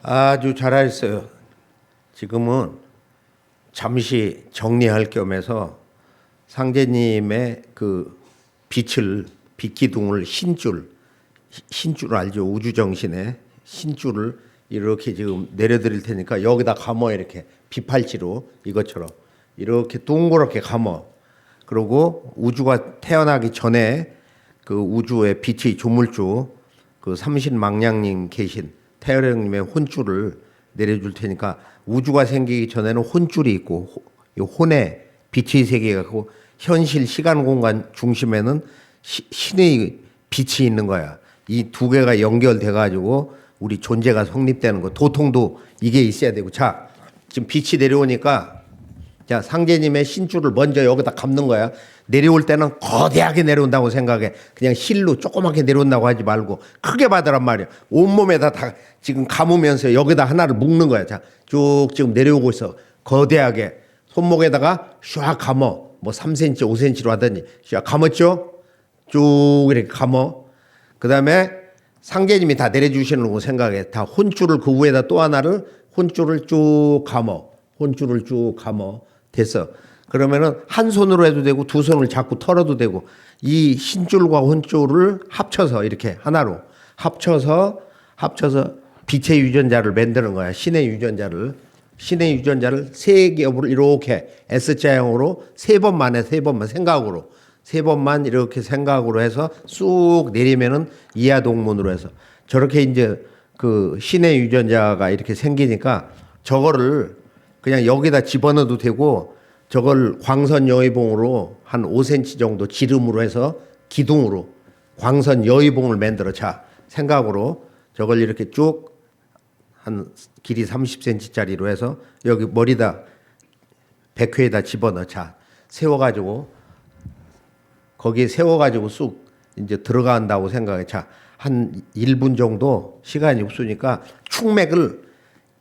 S2: 아주 잘하셨어요. 지금은 잠시 정리할 겸해서 상제님의 그 빛기둥을 흰줄 알죠? 우주정신의 흰줄을 이렇게 지금 내려드릴 테니까 여기다 감어. 이렇게 비팔찌로 이것처럼 이렇게 동그랗게 감어. 그리고 우주가 태어나기 전에 그 우주의 빛의 조물주 그 삼신망량님 계신 태어령님의 혼줄을 내려줄 테니까 우주가 생기기 전에는 혼줄이 있고 이 혼에 빛의 세계가 있고 현실 시간 공간 중심에는 신의 빛이 있는 거야. 이 두 개가 연결돼 가지고 우리 존재가 성립되는 거. 도통도 이게 있어야 되고. 자, 지금 빛이 내려오니까 자, 상제님의 신줄을 먼저 여기다 감는 거야. 내려올 때는 거대하게 내려온다고 생각해. 그냥 실로 조그맣게 내려온다고 하지 말고 크게 받으란 말이야. 온몸에다 다 지금 감으면서 여기다 하나를 묶는 거야. 자, 쭉 지금 내려오고 있어. 거대하게. 손목에다가 샥 감어. 뭐 3cm, 5cm로 하더니 샥 감았죠? 쭉 이렇게 감어. 그 다음에 상제님이 다 내려주시는 거 생각해. 다 혼줄을 그 위에다 또 하나를 혼줄을 쭉 감어. 혼줄을 쭉 감어. 됐어. 그러면은 한 손으로 해도 되고 두 손을 잡고 털어도 되고 이 흰줄과 혼줄을 합쳐서 이렇게 하나로 합쳐서 빛의 유전자를 만드는 거야. 신의 유전자를 세 겹으로 이렇게 S자형으로 세 번만 생각으로 세 번만 이렇게 생각으로 해서 쑥 내리면은 이하동문으로 해서 저렇게 이제 그 신의 유전자가 이렇게 생기니까 저거를 그냥 여기다 집어넣어도 되고 저걸 광선 여의봉으로 한 5cm 정도 지름으로 해서 기둥으로 광선 여의봉을 만들어. 자, 생각으로 저걸 이렇게 쭉 한 길이 30cm짜리로 해서 여기 머리다 백회에다 집어넣어. 자, 세워가지고 거기에 세워가지고 쑥 이제 들어간다고 생각해. 자, 한 1분 정도 시간이 없으니까 축맥을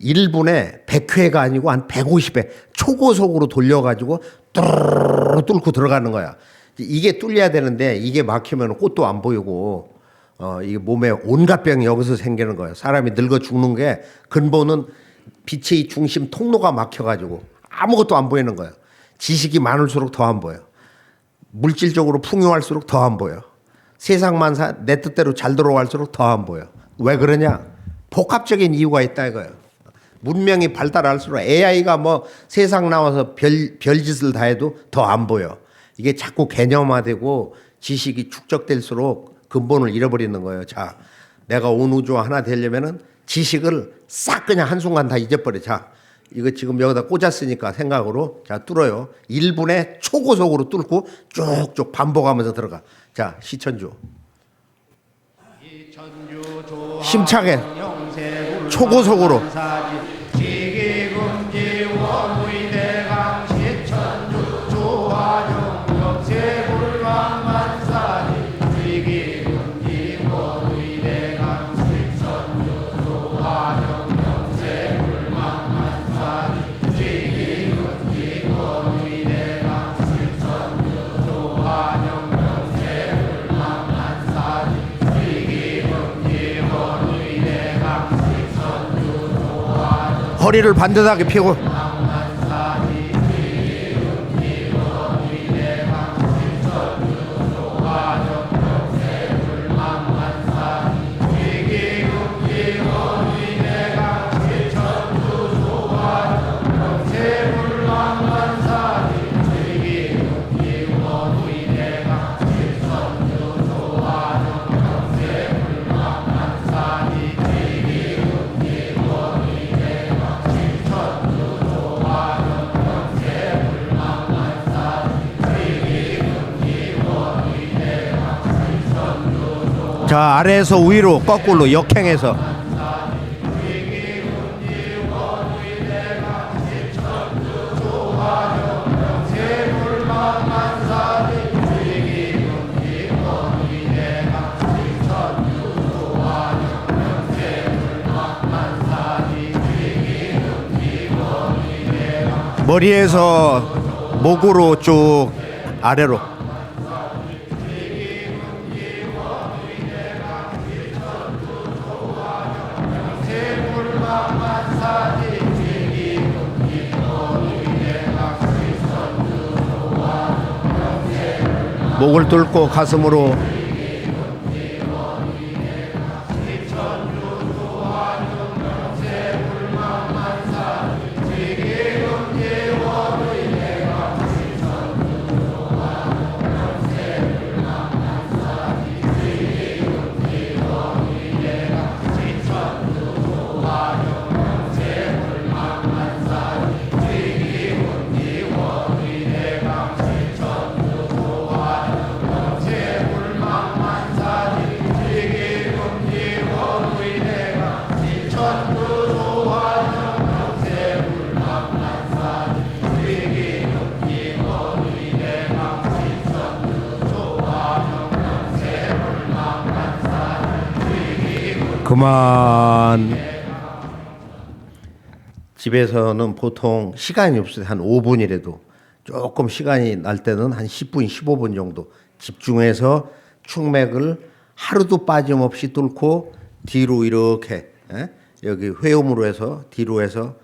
S2: 1분에 100회가 아니고 한 150회 초고속으로 돌려가지고 뚜루루루 뚫고 들어가는 거야. 이게 뚫려야 되는데 이게 막히면 꽃도 안 보이고 이게 몸에 온갖 병이 여기서 생기는 거예요. 사람이 늙어 죽는 게 근본은 빛의 중심 통로가 막혀가지고 아무것도 안 보이는 거예요. 지식이 많을수록 더 안 보여. 물질적으로 풍요할수록 더 안 보여. 세상만 내 뜻대로 잘 돌아갈수록 더 안 보여. 왜 그러냐? 복합적인 이유가 있다 이거예요. 문명이 발달할수록 AI가 뭐 세상 나와서 별짓을 다 해도 더 안 보여. 이게 자꾸 개념화되고 지식이 축적될수록 근본을 잃어버리는 거예요. 자, 내가 온 우주와 하나 되려면은 지식을 싹 그냥 한순간 다 잊어버려. 자, 이거 지금 여기다 꽂았으니까 생각으로 자 뚫어요. 1분에 초고속으로 뚫고 쭉쭉 반복하면서 들어가. 자, 시천주 힘차게 초고속으로 허리를 반듯하게 펴고 자, 아래에서 위로 거꾸로 역행해서 머리에서 목으로 쭉 아래로 목을 뚫고 가슴으로 그만. 집에서는 보통 시간이 없어요. 한 5분이라도 조금 시간이 날 때는 한 10분, 15분 정도 집중해서 축맥을 하루도 빠짐없이 뚫고 뒤로 이렇게 여기 회음으로 해서 뒤로 해서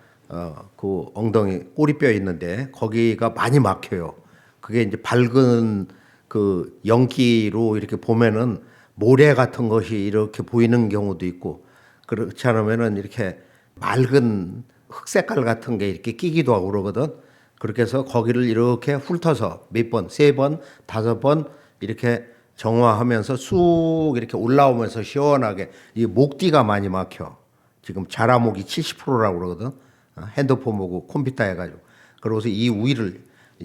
S2: 그 엉덩이 꼬리뼈 있는데 거기가 많이 막혀요. 그게 이제 밝은 그 연기로 이렇게 보면은 모래 같은 것이 이렇게 보이는 경우도 있고 그렇지 않으면은 이렇게 맑은 흑 색깔 같은 게 이렇게 끼기도 하고 그러거든. 그렇게 해서 거기를 이렇게 훑어서 몇 번, 3번, 5번 이렇게 정화하면서 쑥 이렇게 올라오면서 시원하게 이 목뒤가 많이 막혀. 지금 자라목이 70%라고 그러거든. 핸드폰 보고 컴퓨터 해가지고. 그러고서 이 위를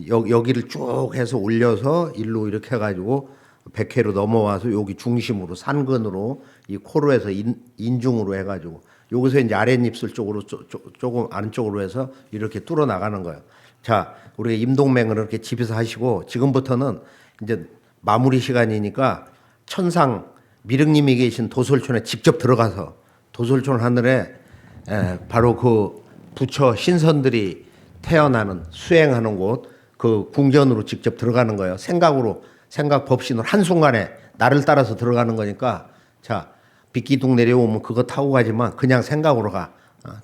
S2: 여기를 쭉 해서 올려서 일로 이렇게 해가지고 백회로 넘어와서 여기 중심으로 산근으로 이 코로 해서 인중으로 해가지고 여기서 이제 아랫입술 쪽으로 조금 안쪽으로 해서 이렇게 뚫어 나가는 거예요. 자, 우리가 임동맹을 이렇게 집에서 하시고 지금부터는 이제 마무리 시간이니까 천상 미륵님이 계신 도솔촌에 직접 들어가서 도솔촌 하늘에 바로 그 부처 신선들이 태어나는 수행하는 곳 그 궁전으로 직접 들어가는 거예요. 생각 법신으로 한순간에 나를 따라서 들어가는 거니까 자 빗기둥 내려오면 그거 타고 가지만 그냥 생각으로 가.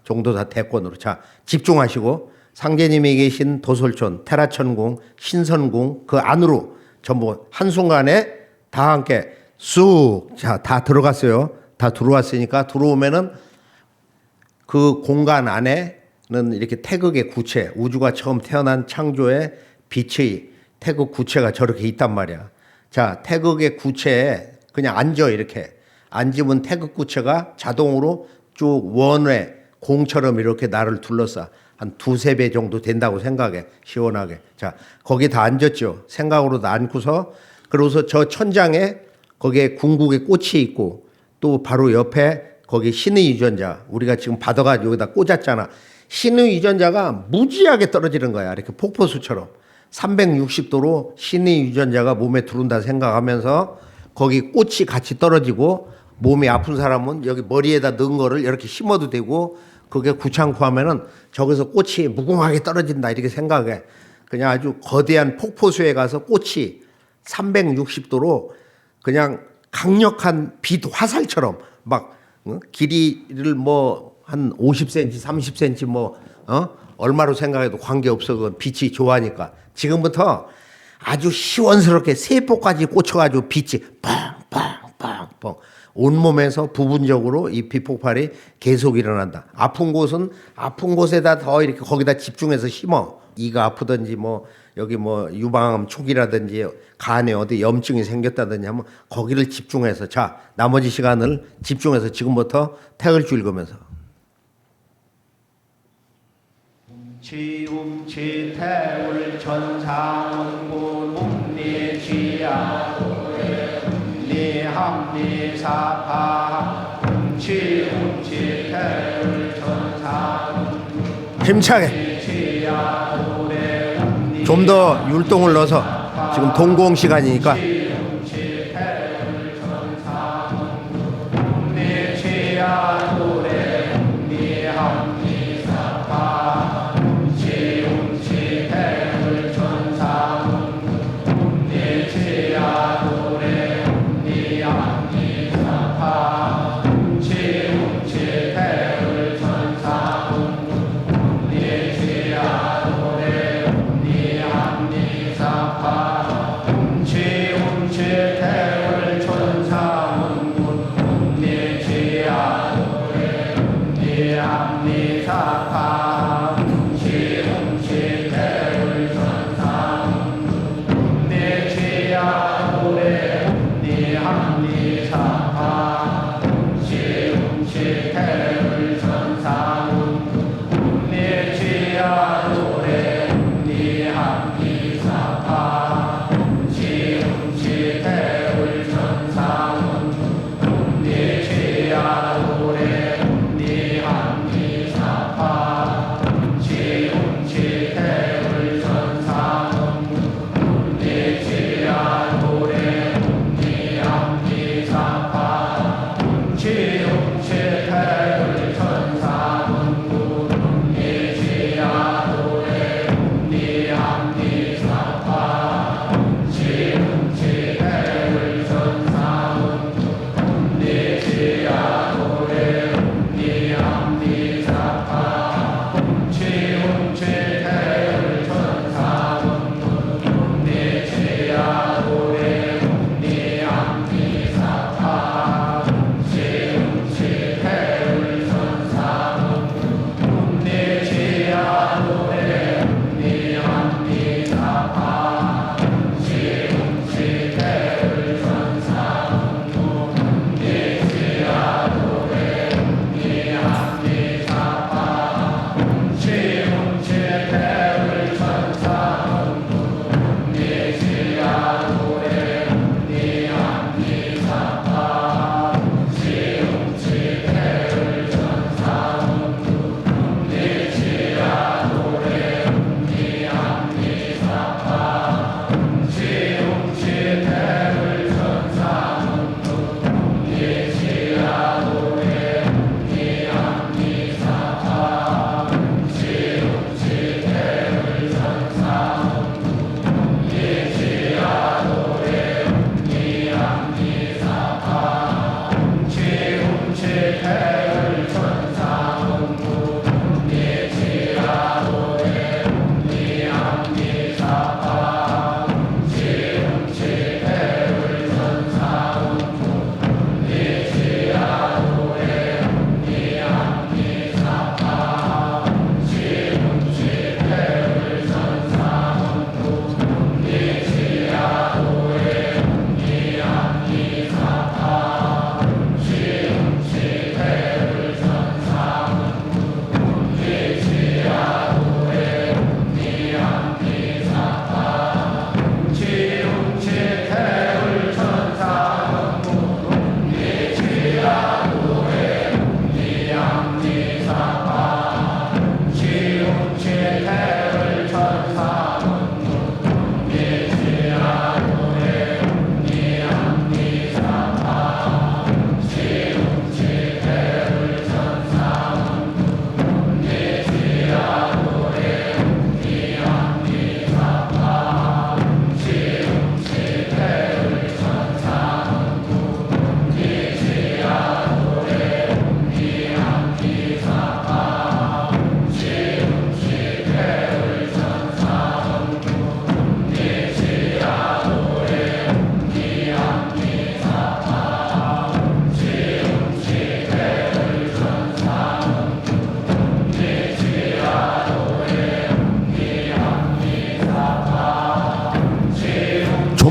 S2: 정도사 대권으로. 자 집중하시고 상제님이 계신 도솔촌 테라천궁 신선궁 그 안으로 전부 한순간에 다 함께 쑥 자 다 들어갔어요. 다 들어왔으니까 들어오면은 그 공간 안에는 이렇게 태극의 구체 우주가 처음 태어난 창조의 빛의 태극 구체가 저렇게 있단 말이야. 자 태극의 구체에 그냥 앉아 이렇게 앉으면 태극 구체가 자동으로 쭉 원회 공처럼 이렇게 나를 둘러싸 한 2-3배 정도 된다고 생각해. 시원하게. 자 거기 다 앉았죠. 생각으로 다 앉고서 그러고서 저 천장에 거기에 궁극의 꽃이 있고 또 바로 옆에 거기 신의 유전자 우리가 지금 받아가지고 여기다 꽂았잖아. 신의 유전자가 무지하게 떨어지는 거야. 이렇게 폭포수처럼 360도로 신의 유전자가 몸에 들어온다 생각하면서 거기 꽃이 같이 떨어지고 몸이 아픈 사람은 여기 머리에다 넣은 거를 이렇게 심어도 되고 그게 구창고 하면은 저기서 꽃이 무궁하게 떨어진다 이렇게 생각해. 그냥 아주 거대한 폭포수에 가서 꽃이 360도로 그냥 강력한 빛 화살처럼 막 길이를 뭐 한 50cm, 30cm 뭐 얼마로 생각해도 관계없어. 그건 빛이 좋아하니까. 지금부터 아주 시원스럽게 세포까지 꽂혀가지고 빛이 뻥뻥뻥뻥 온몸에서 부분적으로 이 빛폭발이 계속 일어난다. 아픈 곳은 아픈 곳에다 더 이렇게 거기다 집중해서 심어. 이가 아프든지 뭐 여기 뭐 유방암 초기라든지 간에 어디 염증이 생겼다든지 하면 거기를 집중해서 자 나머지 시간을 집중해서 지금부터 태을 읽으면서
S3: 지음치태울 천상원고 묵리지야 묵리함리사파 지음치태울 천상원고
S2: 힘차게 좀 더 율동을 넣어서 지금 동공 시간이니까
S3: 지음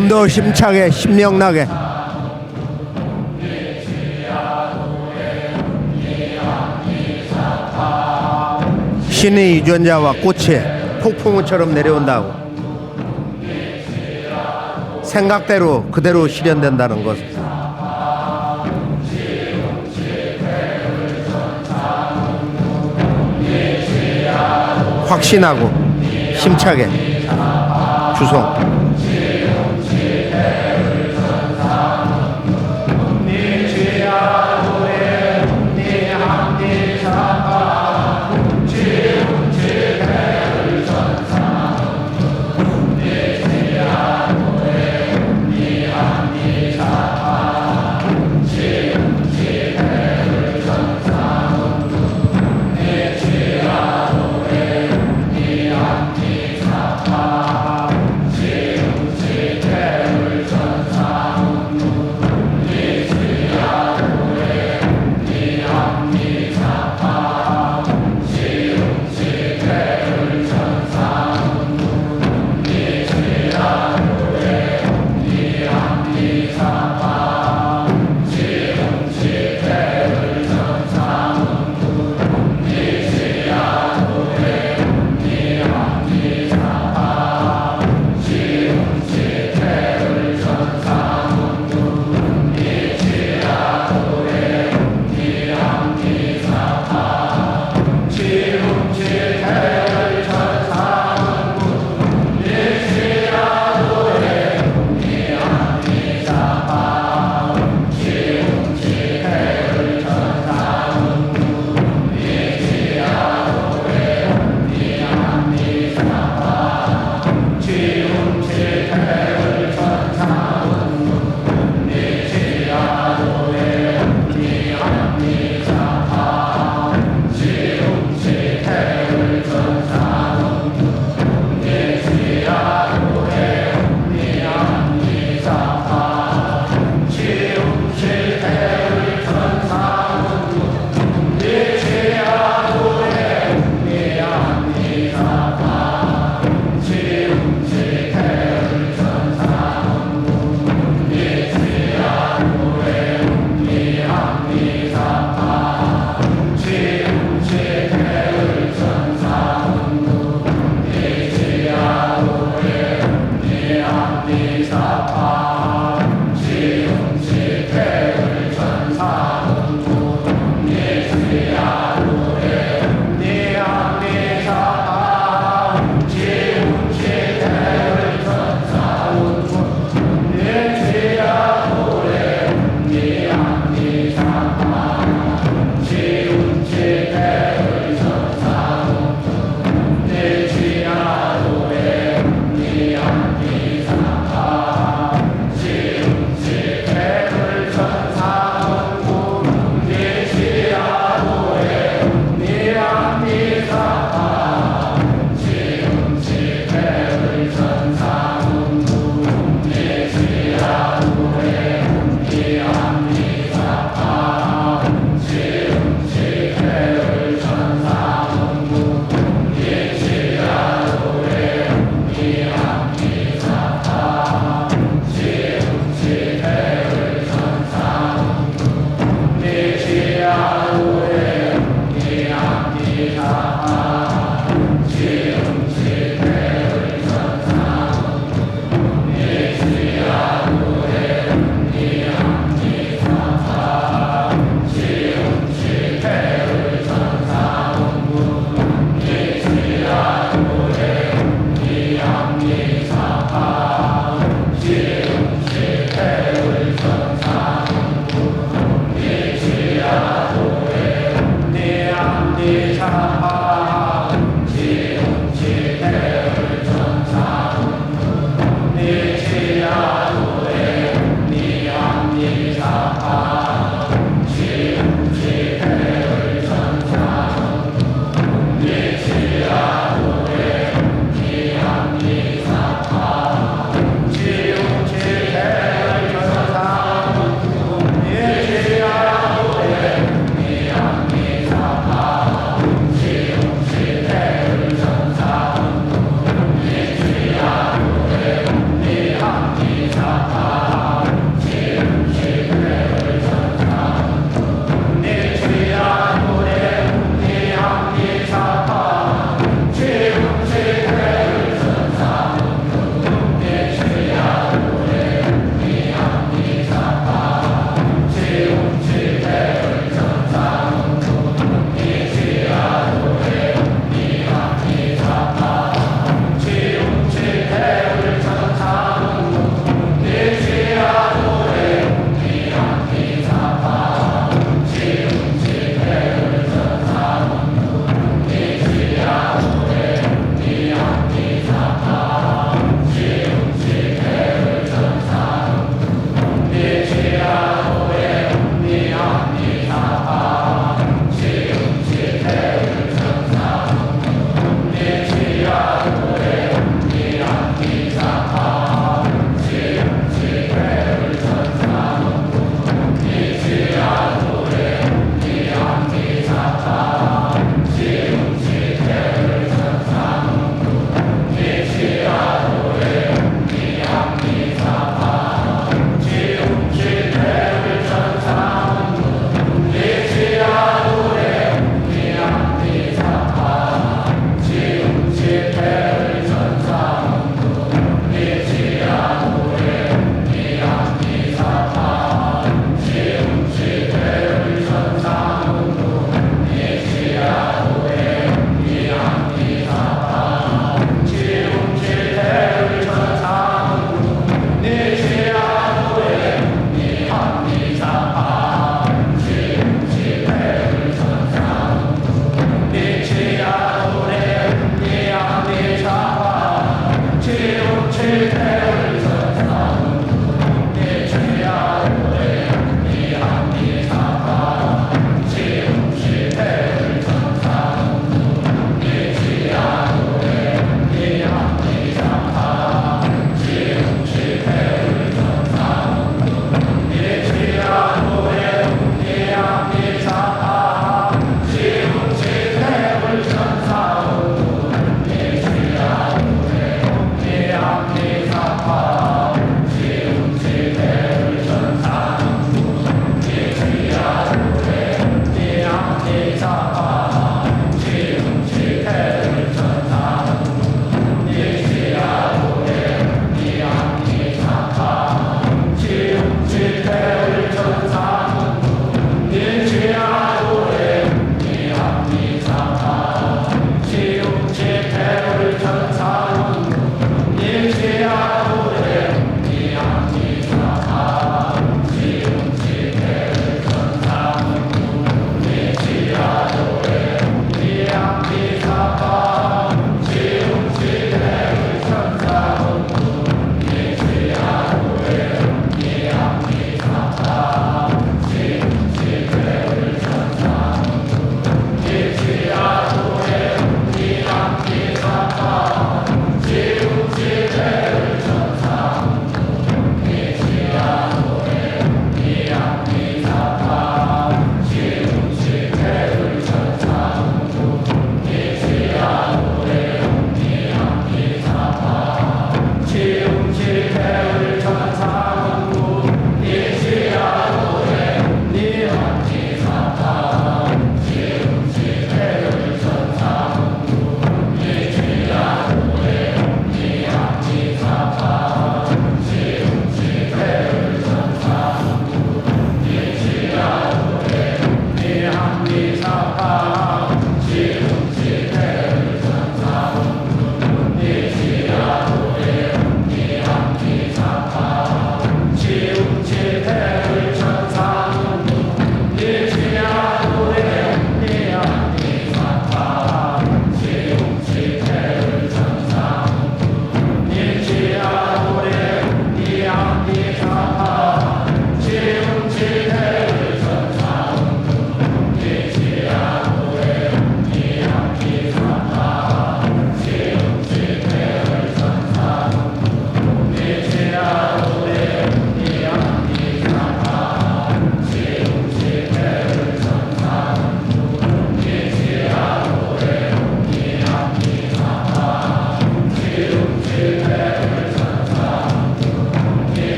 S2: 좀 더 힘차게 신명나게 신의 유전자와 꽃이 폭풍우처럼 내려온다고 생각대로 그대로 실현된다는 것 확신하고 힘차게 주송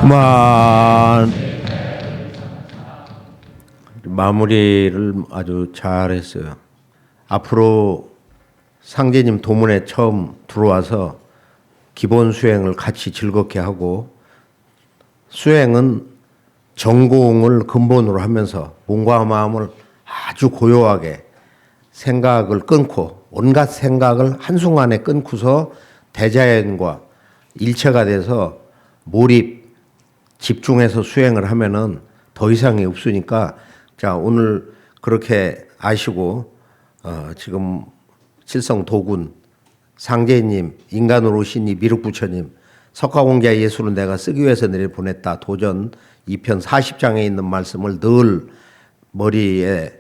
S2: 그만. 마무리를 아주 잘했어요. 앞으로 상제님 도문에 처음 들어와서 기본 수행을 같이 즐겁게 하고, 수행은 전공을 근본으로 하면서 몸과 마음을 아주 고요하게 생각을 끊고, 온갖 생각을 한순간에 끊고서 대자연과 일체가 돼서 몰입, 집중해서 수행을 하면은 더 이상이 없으니까, 자, 오늘 그렇게 아시고, 지금 칠성 도군 상제님, 인간으로 오신 이 미륵부처님, 석가공자 예수는 내가 쓰기 위해서 내려보냈다. 도전 2편 40장에 있는 말씀을 늘 머리에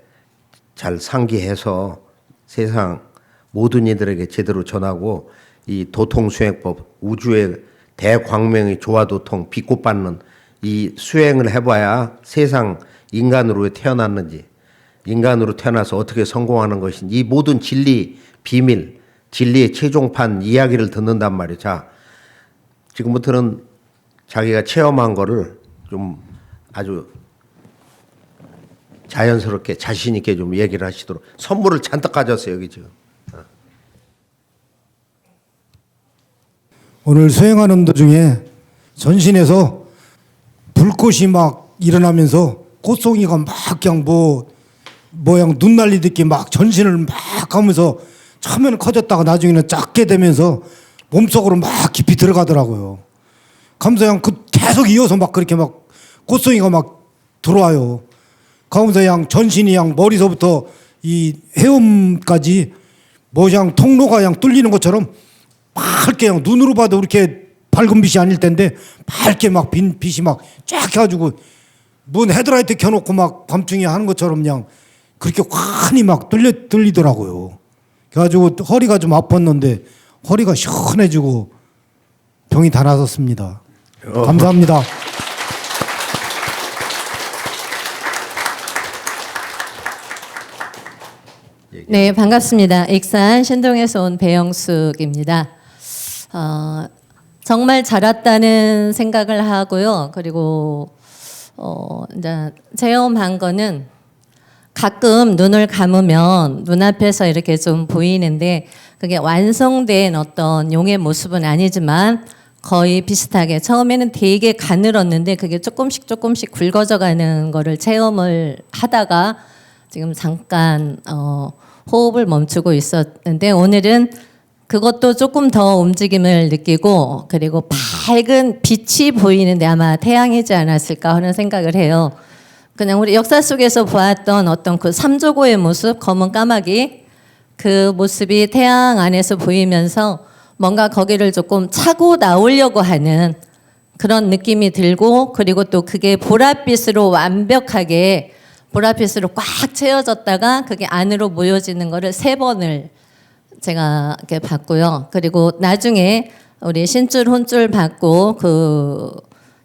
S2: 잘 상기해서 세상 모든 이들에게 제대로 전하고, 이 도통수행법, 우주의 대광명이 조화도통 빛꽃받는 이 수행을 해봐야 세상 인간으로 태어났는지, 인간으로 태어나서 어떻게 성공하는 것인지, 이 모든 진리, 비밀, 진리의 최종판 이야기를 듣는단 말이에요. 자, 지금부터는 자기가 체험한 거를 좀 아주 자연스럽게 자신 있게 좀 얘기를 하시도록. 선물을 잔뜩 가졌어요, 여기 지금.
S4: 오늘 수행하는 도중에 전신에서 불꽃이 막 일어나면서 꽃송이가 막 그냥 모양 눈 날리듯이 막 전신을 막 하면서 처음에는 커졌다가 나중에는 작게 되면서 몸속으로 막 깊이 들어가더라고요. 가면서 그냥 그 계속 이어서 막 그렇게 막 꽃송이가 막 들어와요. 가면서 그냥 전신이 그냥 머리서부터 이 헤엄까지 그냥 통로가 그냥 뚫리는 것처럼 밝게 그냥 눈으로 봐도 이렇게 밝은 빛이 아닐 텐데 밝게 막 빛이 막 쫙 해가지고 뭔 헤드라이트 켜놓고 막 밤중에 하는 것처럼 그냥 그렇게 환히 막 뚫리더라고요. 그래가지고 허리가 좀 아팠는데 허리가 시원해지고 병이 다 나섰습니다. 감사합니다.
S5: 네, 반갑습니다. 익산 신동에서 온 배영숙입니다. 정말 잘 왔다는 생각을 하고요. 그리고 이제 체험한 거는 가끔 눈을 감으면 눈앞에서 이렇게 좀 보이는데 그게 완성된 어떤 용의 모습은 아니지만 거의 비슷하게 처음에는 되게 가늘었는데 그게 조금씩 굵어져 가는 거를 체험을 하다가 지금 잠깐 호흡을 멈추고 있었는데 오늘은 그것도 조금 더 움직임을 느끼고 그리고 밝은 빛이 보이는데 아마 태양이지 않았을까 하는 생각을 해요. 그냥 우리 역사 속에서 보았던 어떤 그 삼조고의 모습, 검은 까마귀 그 모습이 태양 안에서 보이면서 뭔가 거기를 조금 차고 나오려고 하는 그런 느낌이 들고 그리고 또 그게 보랏빛으로 완벽하게 보랏빛으로 꽉 채워졌다가 그게 안으로 모여지는 거를 3번을 제가 이렇게 봤고요. 그리고 나중에 우리 신줄 혼줄 받고 그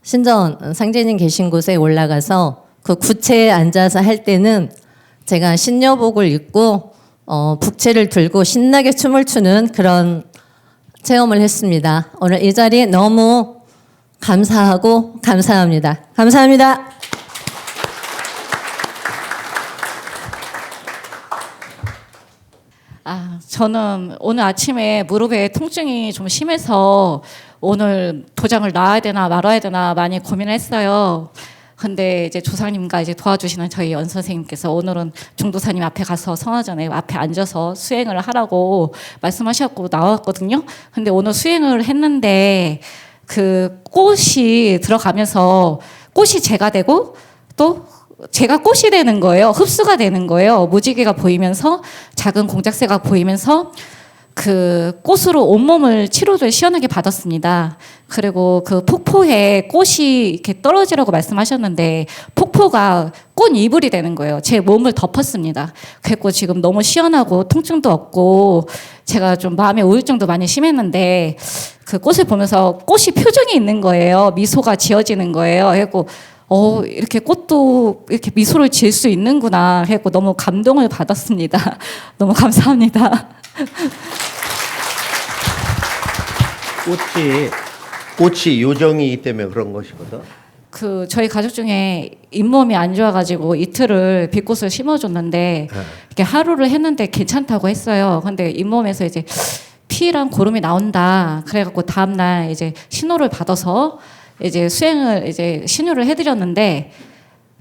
S5: 신전 상제님 계신 곳에 올라가서 그 구체에 앉아서 할 때는 제가 신녀복을 입고 북채를 들고 신나게 춤을 추는 그런 체험을 했습니다. 오늘 이 자리 너무 감사하고 감사합니다. 감사합니다.
S6: 저는 오늘 아침에 무릎에 통증이 좀 심해서 오늘 도장을 놔야 되나 말아야 되나 많이 고민을 했어요. 근데 이제 조상님과 이제 도와주시는 저희 연 선생님께서 오늘은 중도사님 앞에 가서 성화전에 앞에 앉아서 수행을 하라고 말씀하셨고 나왔거든요. 근데 오늘 수행을 했는데 그 꽃이 들어가면서 꽃이 제가 되고 또 제가 꽃이 되는 거예요. 흡수가 되는 거예요. 무지개가 보이면서 작은 공작새가 보이면서 그 꽃으로 온몸을 치료를 시원하게 받았습니다. 그리고 그 폭포에 꽃이 이렇게 떨어지라고 말씀하셨는데 폭포가 꽃 이불이 되는 거예요. 제 몸을 덮었습니다. 그래서 지금 너무 시원하고 통증도 없고 제가 좀 마음의 우울증도 많이 심했는데 그 꽃을 보면서 꽃이 표정이 있는 거예요. 미소가 지어지는 거예요. 그래서 이렇게 꽃도 이렇게 미소를 지을 수 있는구나 해고 너무 감동을 받았습니다. 너무 감사합니다.
S2: 꽃이 꽃이 요정이기 때문에 그런 것이거든.
S6: 그 저희 가족 중에 잇몸이 안 좋아가지고 이틀을 빛꽃을 심어줬는데 이렇게 하루를 했는데 괜찮다고 했어요. 근데 잇몸에서 이제 피랑 고름이 나온다. 그래갖고 다음날 이제 신호를 받아서 이제 수행을 이제 신유를 해드렸는데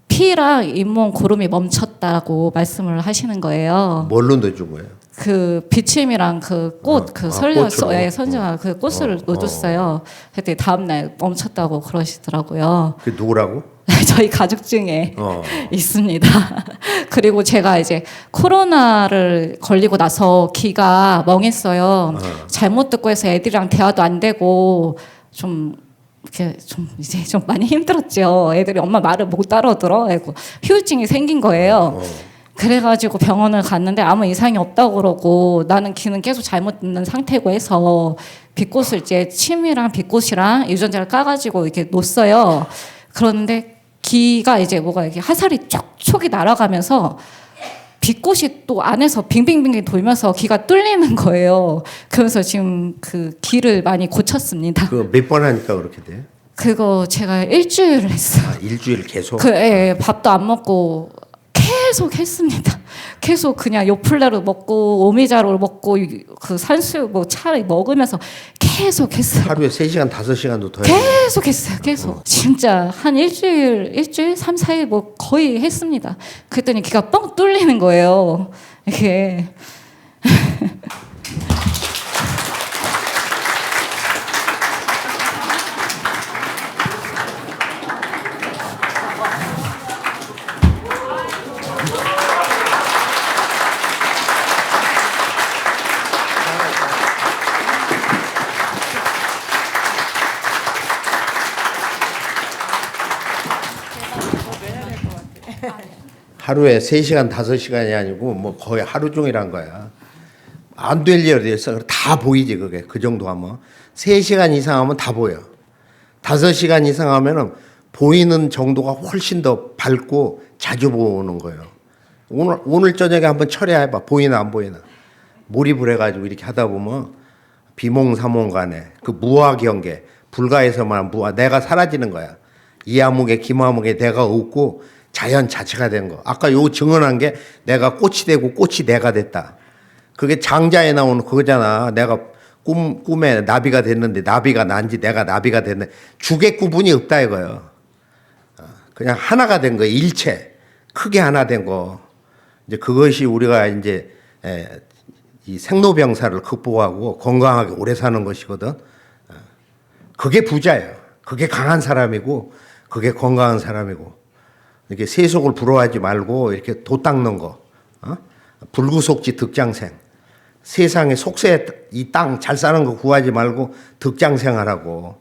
S6: 피랑 잇몸 고름이 멈췄다고 말씀을 하시는 거예요.
S2: 뭘로 넣어준 거예요?
S6: 그 비침이랑 그 꽃, 그 설려,
S2: 꽃으로?
S6: 예, 선정한 그 꽃을 넣어줬어요. 그때 다음날 멈췄다고 그러시더라고요.
S2: 그 누구라고?
S6: 저희 가족 중에
S2: 어.
S6: 있습니다. 그리고 제가 이제 코로나를 걸리고 나서 귀가 멍했어요. 잘못 듣고 해서 애들이랑 대화도 안 되고 좀 이렇게 좀 이제 좀 많이 힘들었죠. 애들이 엄마 말을 못 알아들어. 그리고 후유증이 생긴 거예요. 그래가지고 병원을 갔는데 아무 이상이 없다고 그러고 나는 귀는 계속 잘못 듣는 상태고 해서 빛꽃을 이제 침이랑 빛꽃이랑 유전자를 까가지고 이렇게 놓았어요. 그런데 귀가 이제 뭐가 이렇게 화살이 촉촉이 날아가면서 빛꽃이 또 안에서 빙빙빙 돌면서 귀가 뚫리는 거예요. 그래서 지금 그 귀를 많이 고쳤습니다.
S2: 그 몇 번 하니까 그렇게 돼?
S6: 그거 제가 일주일을 했어요.
S2: 아, 일주일 계속.
S6: 밥도 안 먹고 계속 했습니다. 계속 그냥 요플레로 먹고 오미자로 먹고 그 산수 뭐 차를 먹으면서 계속 했어요.
S2: 하루에 3시간, 5시간도 더 해요.
S6: 계속 했어요. 계속. 진짜 한 일주일 3, 4일 뭐 거의 했습니다. 그랬더니 귀가 뻥 뚫리는 거예요. 이게
S2: 하루에 3시간, 5시간이 아니고 뭐 거의 하루 종일 한 거야. 안 될 일이 있어. 다 보이지 그게. 그 정도 하면. 3시간 이상 하면 다 보여. 5시간 이상 하면은 보이는 정도가 훨씬 더 밝고 자주 보는 거예요. 오늘 저녁에 한번 철회해봐. 보이나 안 보이나. 몰입을 해가지고 이렇게 하다 보면 비몽사몽간에 그 무아경계 불가에서만 무아 내가 사라지는 거야. 이아무개 김아무개 내가 없고 자연 자체가 된 거. 아까 요 증언한 게 내가 꽃이 되고 꽃이 내가 됐다. 그게 장자에 나오는 그거잖아. 내가 꿈에 나비가 됐는데 나비가 난지 내가 나비가 됐네. 주객 구분이 없다 이거예요. 그냥 하나가 된 거. 일체 크게 하나 된 거. 이제 그것이 우리가 이제 이 생로병사를 극복하고 건강하게 오래 사는 것이거든. 그게 부자예요. 그게 강한 사람이고 그게 건강한 사람이고. 이렇게 세속을 부러워하지 말고 이렇게 도 닦는 거, 불구속지 득장생. 세상에 속세 이 땅 잘 사는 거 구하지 말고 득장생하라고.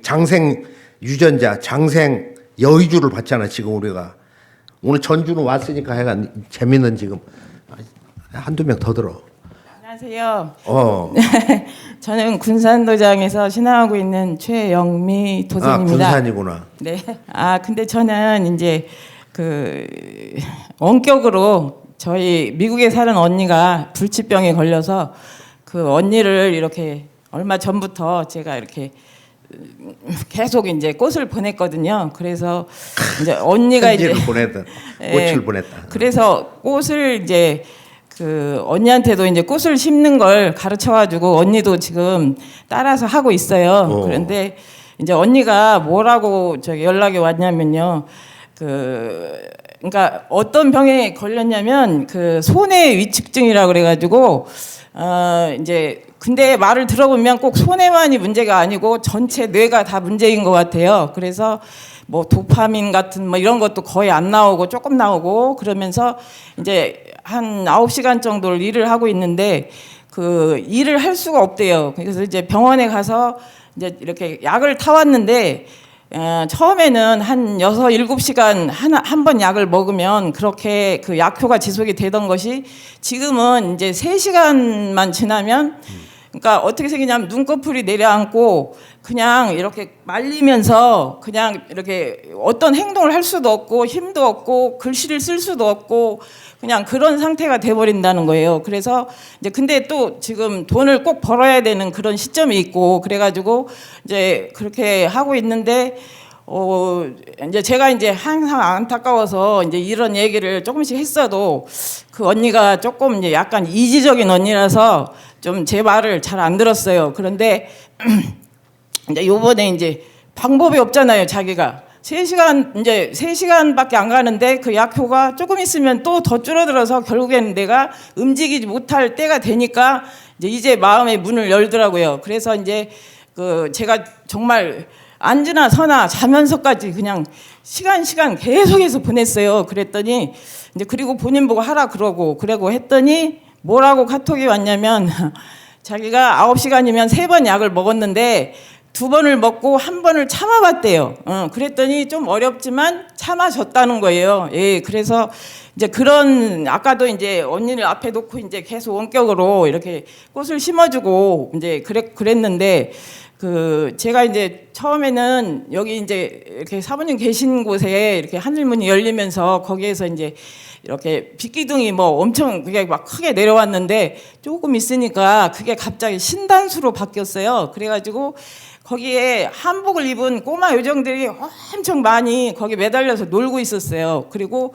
S2: 장생 유전자, 장생 여의주를 받잖아 지금 우리가. 오늘 전주는 왔으니까 해가 재밌는 지금 한두 명 더 들어.
S7: 안녕하세요. 저는 군산도장에서 신앙하고 있는 최영미 도생입니다.
S2: 군산이구나.
S7: 네. 근데 저는 이제 그 원격으로 저희 미국에 사는 언니가 불치병에 걸려서 그 언니를 이렇게 얼마 전부터 제가 이렇게 계속 이제 꽃을 보냈거든요. 그래서 이제 언니가 이제
S2: 보내든 꽃을 보냈다.
S7: 그래서 꽃을 이제 그 언니한테도 이제 꽃을 심는 걸 가르쳐가지고 언니도 지금 따라서 하고 있어요. 그런데 이제 언니가 뭐라고 저기 연락이 왔냐면요. 그러니까 어떤 병에 걸렸냐면 그 손해 위축증이라고 그래가지고 이제 근데 말을 들어보면 꼭 손해만이 문제가 아니고 전체 뇌가 다 문제인 것 같아요. 그래서 뭐 도파민 같은 뭐 이런 것도 거의 안 나오고 조금 나오고 그러면서 이제 한 9시간 정도를 일을 하고 있는데 그 일을 할 수가 없대요. 그래서 이제 병원에 가서 이제 이렇게 약을 타왔는데 처음에는 한 6, 7시간 한 번 약을 먹으면 그렇게 그 약효가 지속이 되던 것이 지금은 이제 3시간만 지나면 그러니까 어떻게 생기냐면 눈꺼풀이 내려앉고 그냥 이렇게 말리면서 그냥 이렇게 어떤 행동을 할 수도 없고 힘도 없고 글씨를 쓸 수도 없고 그냥 그런 상태가 돼버린다는 거예요. 그래서 이제 근데 또 지금 돈을 꼭 벌어야 되는 그런 시점이 있고 그래가지고 이제 그렇게 하고 있는데 이제 제가 이제 항상 안타까워서 이제 이런 얘기를 조금씩 했어도 그 언니가 조금 이제 약간 이지적인 언니라서 좀 제 말을 잘 안 들었어요. 그런데 이제 요번에 이제 방법이 없잖아요, 자기가. 3시간밖에 안 가는데 그 약효가 조금 있으면 또 더 줄어들어서 결국에는 내가 움직이지 못할 때가 되니까 이제 마음의 문을 열더라고요. 그래서 이제 그 제가 정말 앉으나 서나 자면서까지 그냥 시간 계속해서 보냈어요. 그랬더니 이제 그리고 본인 보고 하라 그러고 했더니 뭐라고 카톡이 왔냐면 자기가 9시간이면 3번 약을 먹었는데 2번을 먹고 1번을 참아봤대요. 그랬더니 좀 어렵지만 참아졌다는 거예요. 예, 그래서 이제 그런 아까도 이제 언니를 앞에 놓고 이제 계속 원격으로 이렇게 꽃을 심어주고 이제 그랬는데 그 제가 이제 처음에는 여기 이제 이렇게 사모님 계신 곳에 이렇게 하늘문이 열리면서 거기에서 이제 이렇게 빛기둥이 뭐 엄청 그게 막 크게 내려왔는데 조금 있으니까 그게 갑자기 신단수로 바뀌었어요. 그래가지고 거기에 한복을 입은 꼬마 요정들이 엄청 많이 거기 매달려서 놀고 있었어요. 그리고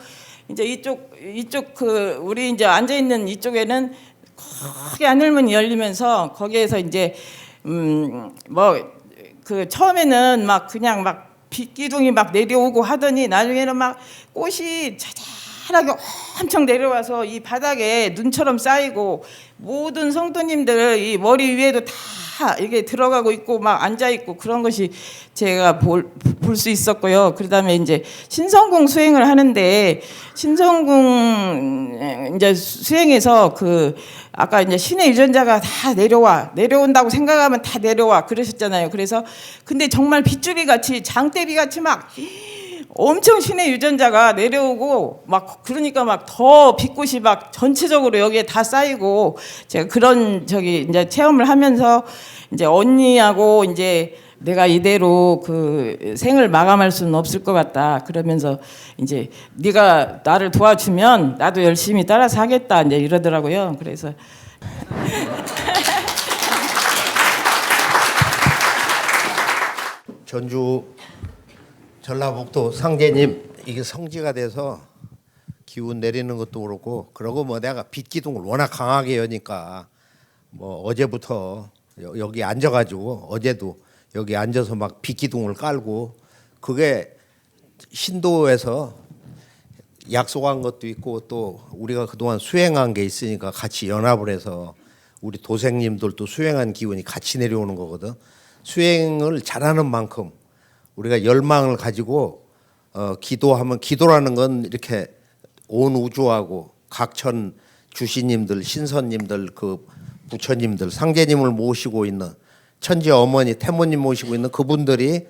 S7: 이제 이쪽 그 우리 이제 앉아 있는 이쪽에는 크게 하늘문이 열리면서 거기에서 이제 뭐 그 처음에는 막 그냥 막 빛기둥이 막 내려오고 하더니 나중에는 막 꽃이 자잘하게 엄청 내려와서 이 바닥에 눈처럼 쌓이고 모든 성도님들 이 머리 위에도 다 이게 들어가고 있고 막 앉아 있고 그런 것이 제가 볼 수 있었고요. 그다음에 이제 신성궁 수행을 하는데 신성궁 이제 수행에서 그 아까 이제 신의 유전자가 다 내려온다고 생각하면 다 내려와 그러셨잖아요. 그래서 근데 정말 빗줄이 같이 장대비 같이 막 엄청 신의 유전자가 내려오고 막 그러니까 막 더 빛꽃이 막 전체적으로 여기에 다 쌓이고 제가 그런 이제 체험을 하면서 이제 언니하고 이제 내가 이대로 그 생을 마감할 수는 없을 것 같다. 그러면서 이제 네가 나를 도와주면 나도 열심히 따라서 하겠다 이제 이러더라고요. 그래서
S2: 전주 전라북도 상제님 이게 성지가 돼서 기운 내리는 것도 그렇고 그러고 뭐 내가 빛기둥을 워낙 강하게 여니까 뭐 어제부터 여기 앉아가지고 어제도 여기 앉아서 막 빛기둥을 깔고 그게 신도에서 약속한 것도 있고 또 우리가 그동안 수행한 게 있으니까 같이 연합을 해서 우리 도생님들도 수행한 기운이 같이 내려오는 거거든. 수행을 잘하는 만큼 우리가 열망을 가지고 기도하면 기도라는 건 이렇게 온 우주하고 각천 주시님들 신선님들 그 부처님들 상제님을 모시고 있는 천지 어머니 태모님 모시고 있는 그분들이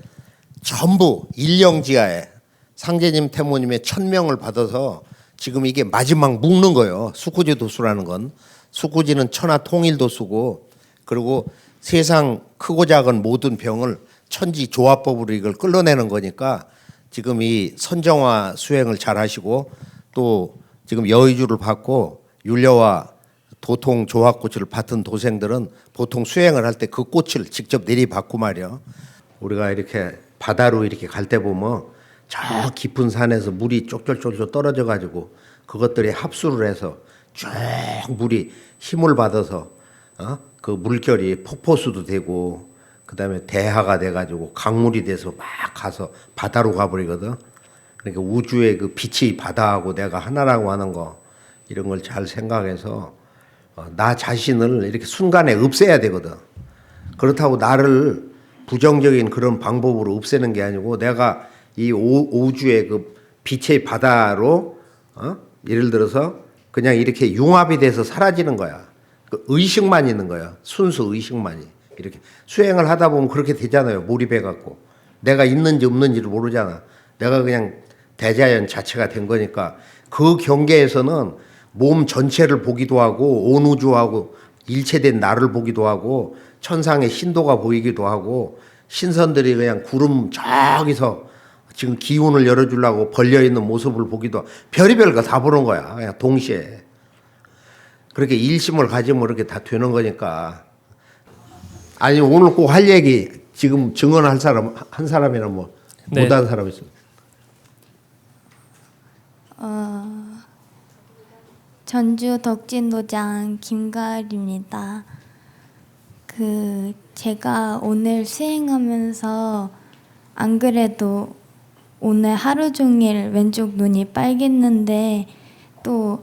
S2: 전부 일령지하에 상제님 태모님의 천명을 받아서 지금 이게 마지막 묶는 거예요. 수쿠지 도수라는 건 수쿠지는 천하 통일도수고 그리고 세상 크고 작은 모든 병을 천지 조화법으로 이걸 끌어내는 거니까 지금 이 선정화 수행을 잘 하시고 또 지금 여의주를 받고 율려와 도통 조화꽃을 받은 도생들은 보통 수행을 할 때 그 꽃을 직접 내리받고 말이야. 우리가 이렇게 바다로 이렇게 갈 때 보면 저 깊은 산에서 물이 쫄쫄쫄쫄 떨어져 가지고 그것들이 합수를 해서 쭉 물이 힘을 받아서 그 물결이 폭포수도 되고 그다음에 대하가 돼 가지고 강물이 돼서 막 가서 바다로 가버리거든. 그러니까 우주의 그 빛이 바다하고 내가 하나라고 하는 거 이런 걸 잘 생각해서 나 자신을 이렇게 순간에 없애야 되거든. 그렇다고 나를 부정적인 그런 방법으로 없애는 게 아니고 내가 이 우주의 그 빛의 바다로 예를 들어서 그냥 이렇게 융합이 돼서 사라지는 거야. 그 의식만 있는 거야. 순수 의식만이. 이렇게 수행을 하다 보면 그렇게 되잖아요. 몰입해 갖고 내가 있는지 없는지를 모르잖아. 내가 그냥 대자연 자체가 된 거니까 그 경계에서는 몸 전체를 보기도 하고 온 우주하고 일체된 나를 보기도 하고 천상의 신도가 보이기도 하고 신선들이 그냥 구름 저기서 지금 기운을 열어주려고 벌려있는 모습을 보기도 하고 별의별 거 다 보는 거야. 그냥 동시에. 그렇게 일심을 가지면 이렇게 다 되는 거니까. 아니 오늘 꼭 할 얘기 지금 증언할 사람 한 사람이나 뭐
S8: 네.
S2: 못한 사람 있어요.
S9: 전주 덕진도장 김가을입니다. 제가 오늘 수행하면서 안 그래도 오늘 하루 종일 왼쪽 눈이 빨갰는데 또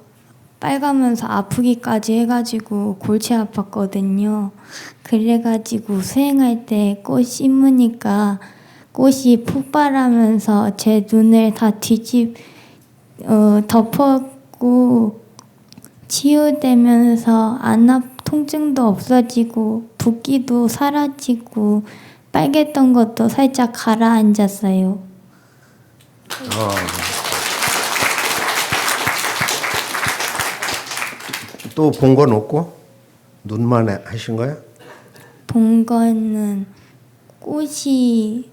S9: 빨가면서 아프기까지 해가지고 골치 아팠거든요. 그래가지고 수행할 때 꽃 심으니까 꽃이 폭발하면서 제 눈을 다 덮었고 치유되면서 통증도 없어지고 붓기도 사라지고 빨갰던 것도 살짝 가라앉았어요.
S2: 또 본 건 없고 눈만 하신 거야?
S9: 본 거는 꽃이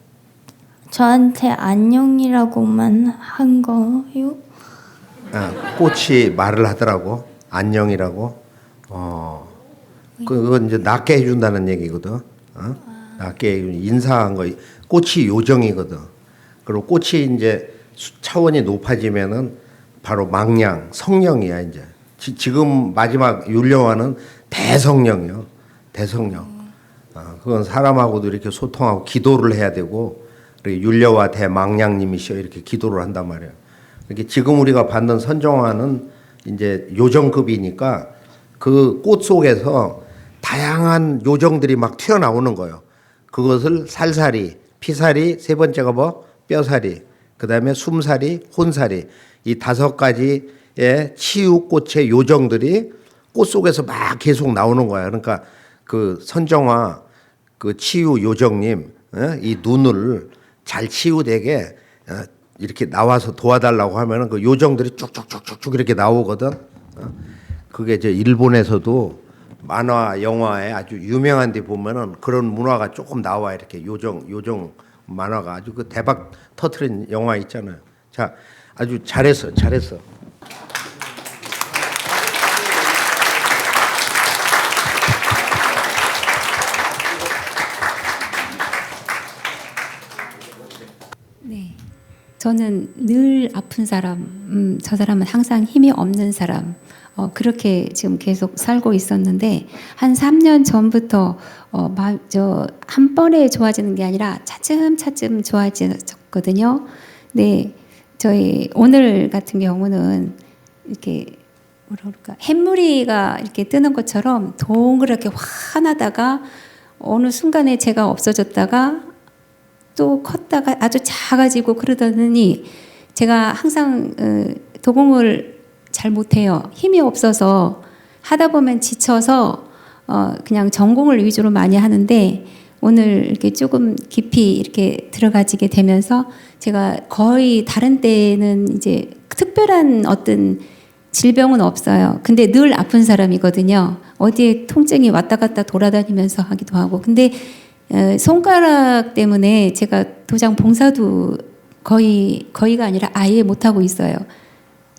S9: 저한테 안녕이라고만 한 거요.
S2: 아, 꽃이 말을 하더라고. 안녕이라고. 그건 이제 낫게 해준다는 얘기거든. 낫게 인사한 거. 꽃이 요정이거든. 그리고 꽃이 이제 차원이 높아지면은 바로 망냥, 성령이야 이제. 지금 마지막 율령화는 대성령이요. 대성령. 그건 사람하고도 이렇게 소통하고 기도를 해야 되고, 그리고 율려와 대망량님이시여 이렇게 기도를 한단 말이에요. 이렇게 지금 우리가 받는 선정화는 이제 요정급이니까 그 꽃 속에서 다양한 요정들이 막 튀어나오는 거예요. 그것을 살살이, 피살이, 세 번째가 뭐 뼈살이, 그 다음에 숨살이, 혼살이, 이 5가지의 치유꽃의 요정들이 꽃 속에서 막 계속 나오는 거야. 그러니까 그 선정화, 그 치유 요정님, 이 눈을 잘 치유되게 이렇게 나와서 도와달라고 하면은 그 요정들이 쭉쭉쭉쭉 이렇게 나오거든. 그게 이제 일본에서도 만화 영화에 아주 유명한 데 보면은 그런 문화가 조금 나와. 이렇게 요정 만화가 아주 그 대박 터트린 영화 있잖아요. 자, 아주 잘했어.
S10: 네, 저는 늘 아픈 사람, 저 사람은 항상 힘이 없는 사람, 그렇게 지금 계속 살고 있었는데 한 3년 전부터 한 번에 좋아지는 게 아니라 차츰차츰 좋아졌거든요. 네, 저희 오늘 같은 경우는 이렇게 뭐라 그럴까, 햇무리가 이렇게 뜨는 것처럼 동그랗게 환하다가 어느 순간에 제가 없어졌다가 또 컸다가 아주 작아지고 그러더니 제가 항상 도공을 잘 못해요. 힘이 없어서 하다 보면 지쳐서 그냥 전공을 위주로 많이 하는데 오늘 이렇게 조금 깊이 이렇게 들어가지게 되면서 제가 거의 다른 때는 이제 특별한 어떤 질병은 없어요. 근데 늘 아픈 사람이거든요. 어디에 통증이 왔다 갔다 돌아다니면서 하기도 하고. 근데 손가락 때문에 제가 도장 봉사도 거의가 아니라 아예 못 하고 있어요.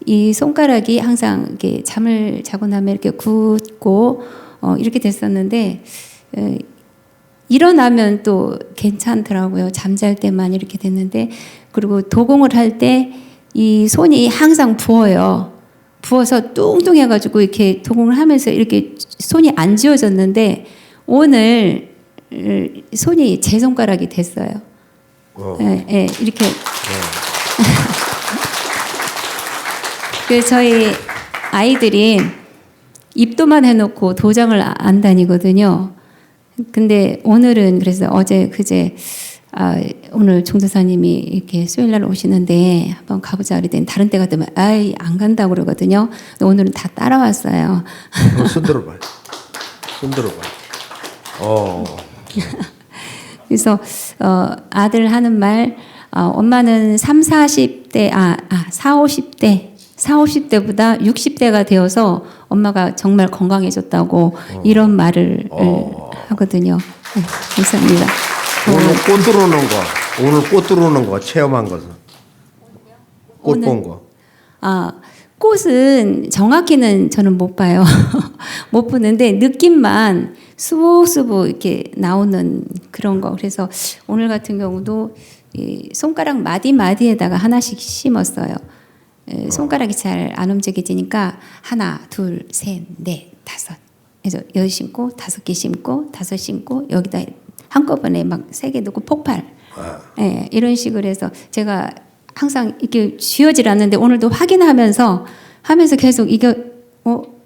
S10: 이 손가락이 항상 이렇게 잠을 자고 나면 이렇게 굳고 이렇게 됐었는데 일어나면 또 괜찮더라고요. 잠잘 때만 이렇게 됐는데, 그리고 도공을 할 때 이 손이 항상 부어요. 부어서 뚱뚱해가지고 이렇게 도공을 하면서 이렇게 손이 안 쥐어졌는데 오늘 손이 제 손가락이 됐어요. 네, 이렇게. 그래서 저희 아이들이 입도만 해놓고 도장을 안 다니거든요. 근데 오늘은 그래서 어제 그제 오늘 종도사님이 이렇게 수요일날 오시는데 한번 가보자 그랬더니 다른 때 같으면 안 간다고 그러거든요. 오늘은 다 따라왔어요.
S2: 손 들어봐.
S10: 그래서 아들 하는 말, 엄마는 30, 40대 50대보다 60대가 되어서 엄마가 정말 건강해졌다고 이런 말을 하거든요. 네, 감사합니다.
S2: 오늘 꽃 들어오는 거 체험한 것은 꽃 본 거.
S10: 아, 꽃은 정확히는 저는 못 봐요. 못 보는데 느낌만 수북수북 이렇게 나오는 그런 거. 그래서 오늘 같은 경우도 이 손가락 마디마디에다가 하나씩 심었어요. 손가락이 잘 안 움직여지니까 하나, 둘, 셋, 넷, 다섯. 그래서 10 심고 5개 심고 5 심고 여기다 한꺼번에 막 3개 넣고 폭발. 네, 이런 식으로 해서 제가 항상 이렇게 쥐어질 않는데 오늘도 확인하면서 계속 이게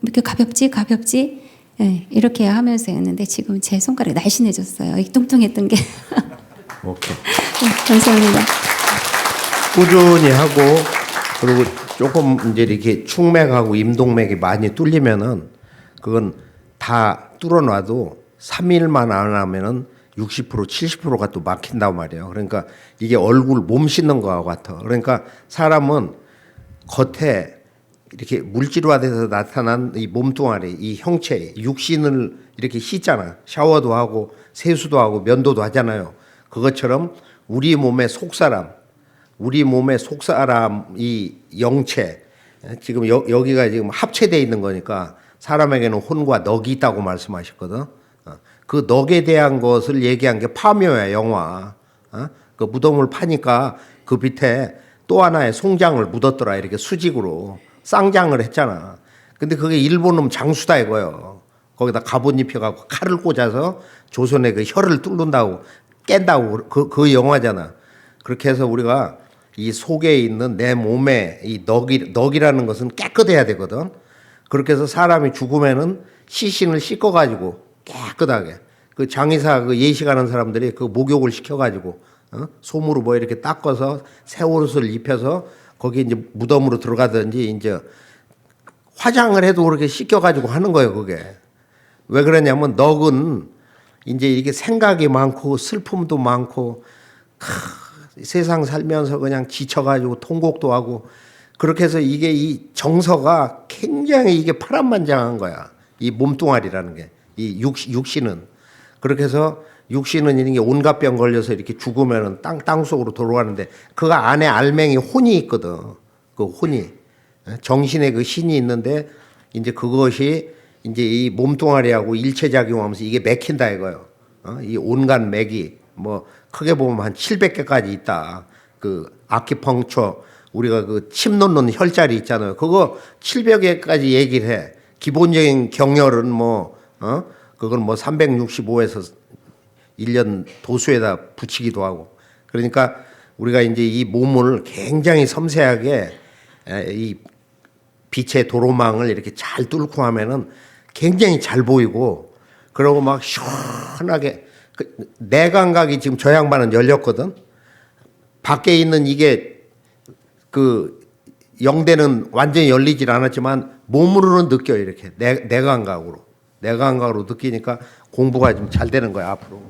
S10: 이렇게 가볍지 네, 이렇게 하면서 했는데 지금 제 손가락이 날씬해졌어요. 이 뚱뚱했던 게.
S2: 오케이.
S10: 네, 감사합니다.
S2: 꾸준히 하고 그리고 조금 이제 이렇게 축맥하고 임동맥이 많이 뚫리면은 그건 다 뚫어놔도 3일만 안 하면은 60% 70%가 또 막힌단 말이에요. 그러니까 이게 얼굴 몸 씻는 거와 같아. 그러니까 사람은 겉에 이렇게 물질화돼서 나타난 이 몸뚱아리, 이 형체, 육신을 이렇게 씻잖아. 샤워도 하고 세수도 하고 면도도 하잖아요. 그것처럼 우리 몸의 속사람, 이 영체, 지금 여기가 지금 합체되어 있는 거니까 사람에게는 혼과 넋이 있다고 말씀하셨거든. 그 넋에 대한 것을 얘기한 게 파묘야, 영화. 그 무덤을 파니까 그 밑에 또 하나의 송장을 묻었더라, 이렇게 수직으로. 쌍장을 했잖아. 근데 그게 일본놈 장수다 이거요. 거기다 갑옷 입혀갖고 칼을 꽂아서 조선의 그 혀를 뚫는다고, 깬다고, 그 영화잖아. 그렇게 해서 우리가 이 속에 있는 내 몸에 이 넋이라는 것은 깨끗해야 되거든. 그렇게 해서 사람이 죽으면은 시신을 씻어가지고 깨끗하게. 그 장의사 그 예식하는 사람들이 그 목욕을 시켜가지고, 솜으로 뭐 이렇게 닦아서 새 옷을 입혀서 거기 이제 무덤으로 들어가든지 이제 화장을 해도 그렇게 씻겨가지고 하는 거예요, 그게. 왜 그러냐면 넋은 이제 이렇게 생각이 많고 슬픔도 많고 세상 살면서 그냥 지쳐가지고 통곡도 하고 그렇게 해서 이게 이 정서가 굉장히 이게 파란만장한 거야. 이 몸뚱아리라는 게. 이 육신은. 그렇게 해서 육신은 이런 게 온갖 병 걸려서 이렇게 죽으면은 땅 속으로 돌아가는데 그 안에 알맹이 혼이 있거든. 그 혼이. 정신의 그 신이 있는데 이제 그것이 이제 이 몸뚱아리하고 일체작용하면서 이게 맥힌다 이거요. 이 온갖 맥이 뭐 크게 보면 한 700개까지 있다. 그 아키펑처 우리가 그 침 놓는 혈자리 있잖아요. 그거 700개까지 얘기를 해. 기본적인 경혈은 그건 뭐 365에서 1년 도수에다 붙이기도 하고. 그러니까 우리가 이제 이 몸을 굉장히 섬세하게 이 빛의 도로망을 이렇게 잘 뚫고 하면은 굉장히 잘 보이고 그러고 막 시원하게 내 감각이 지금 저 양반은 열렸거든. 밖에 있는 이게 그 영대는 완전히 열리질 않았지만 몸으로는 느껴 이렇게 내 감각으로 느끼니까 공부가 좀 잘 되는 거야 앞으로.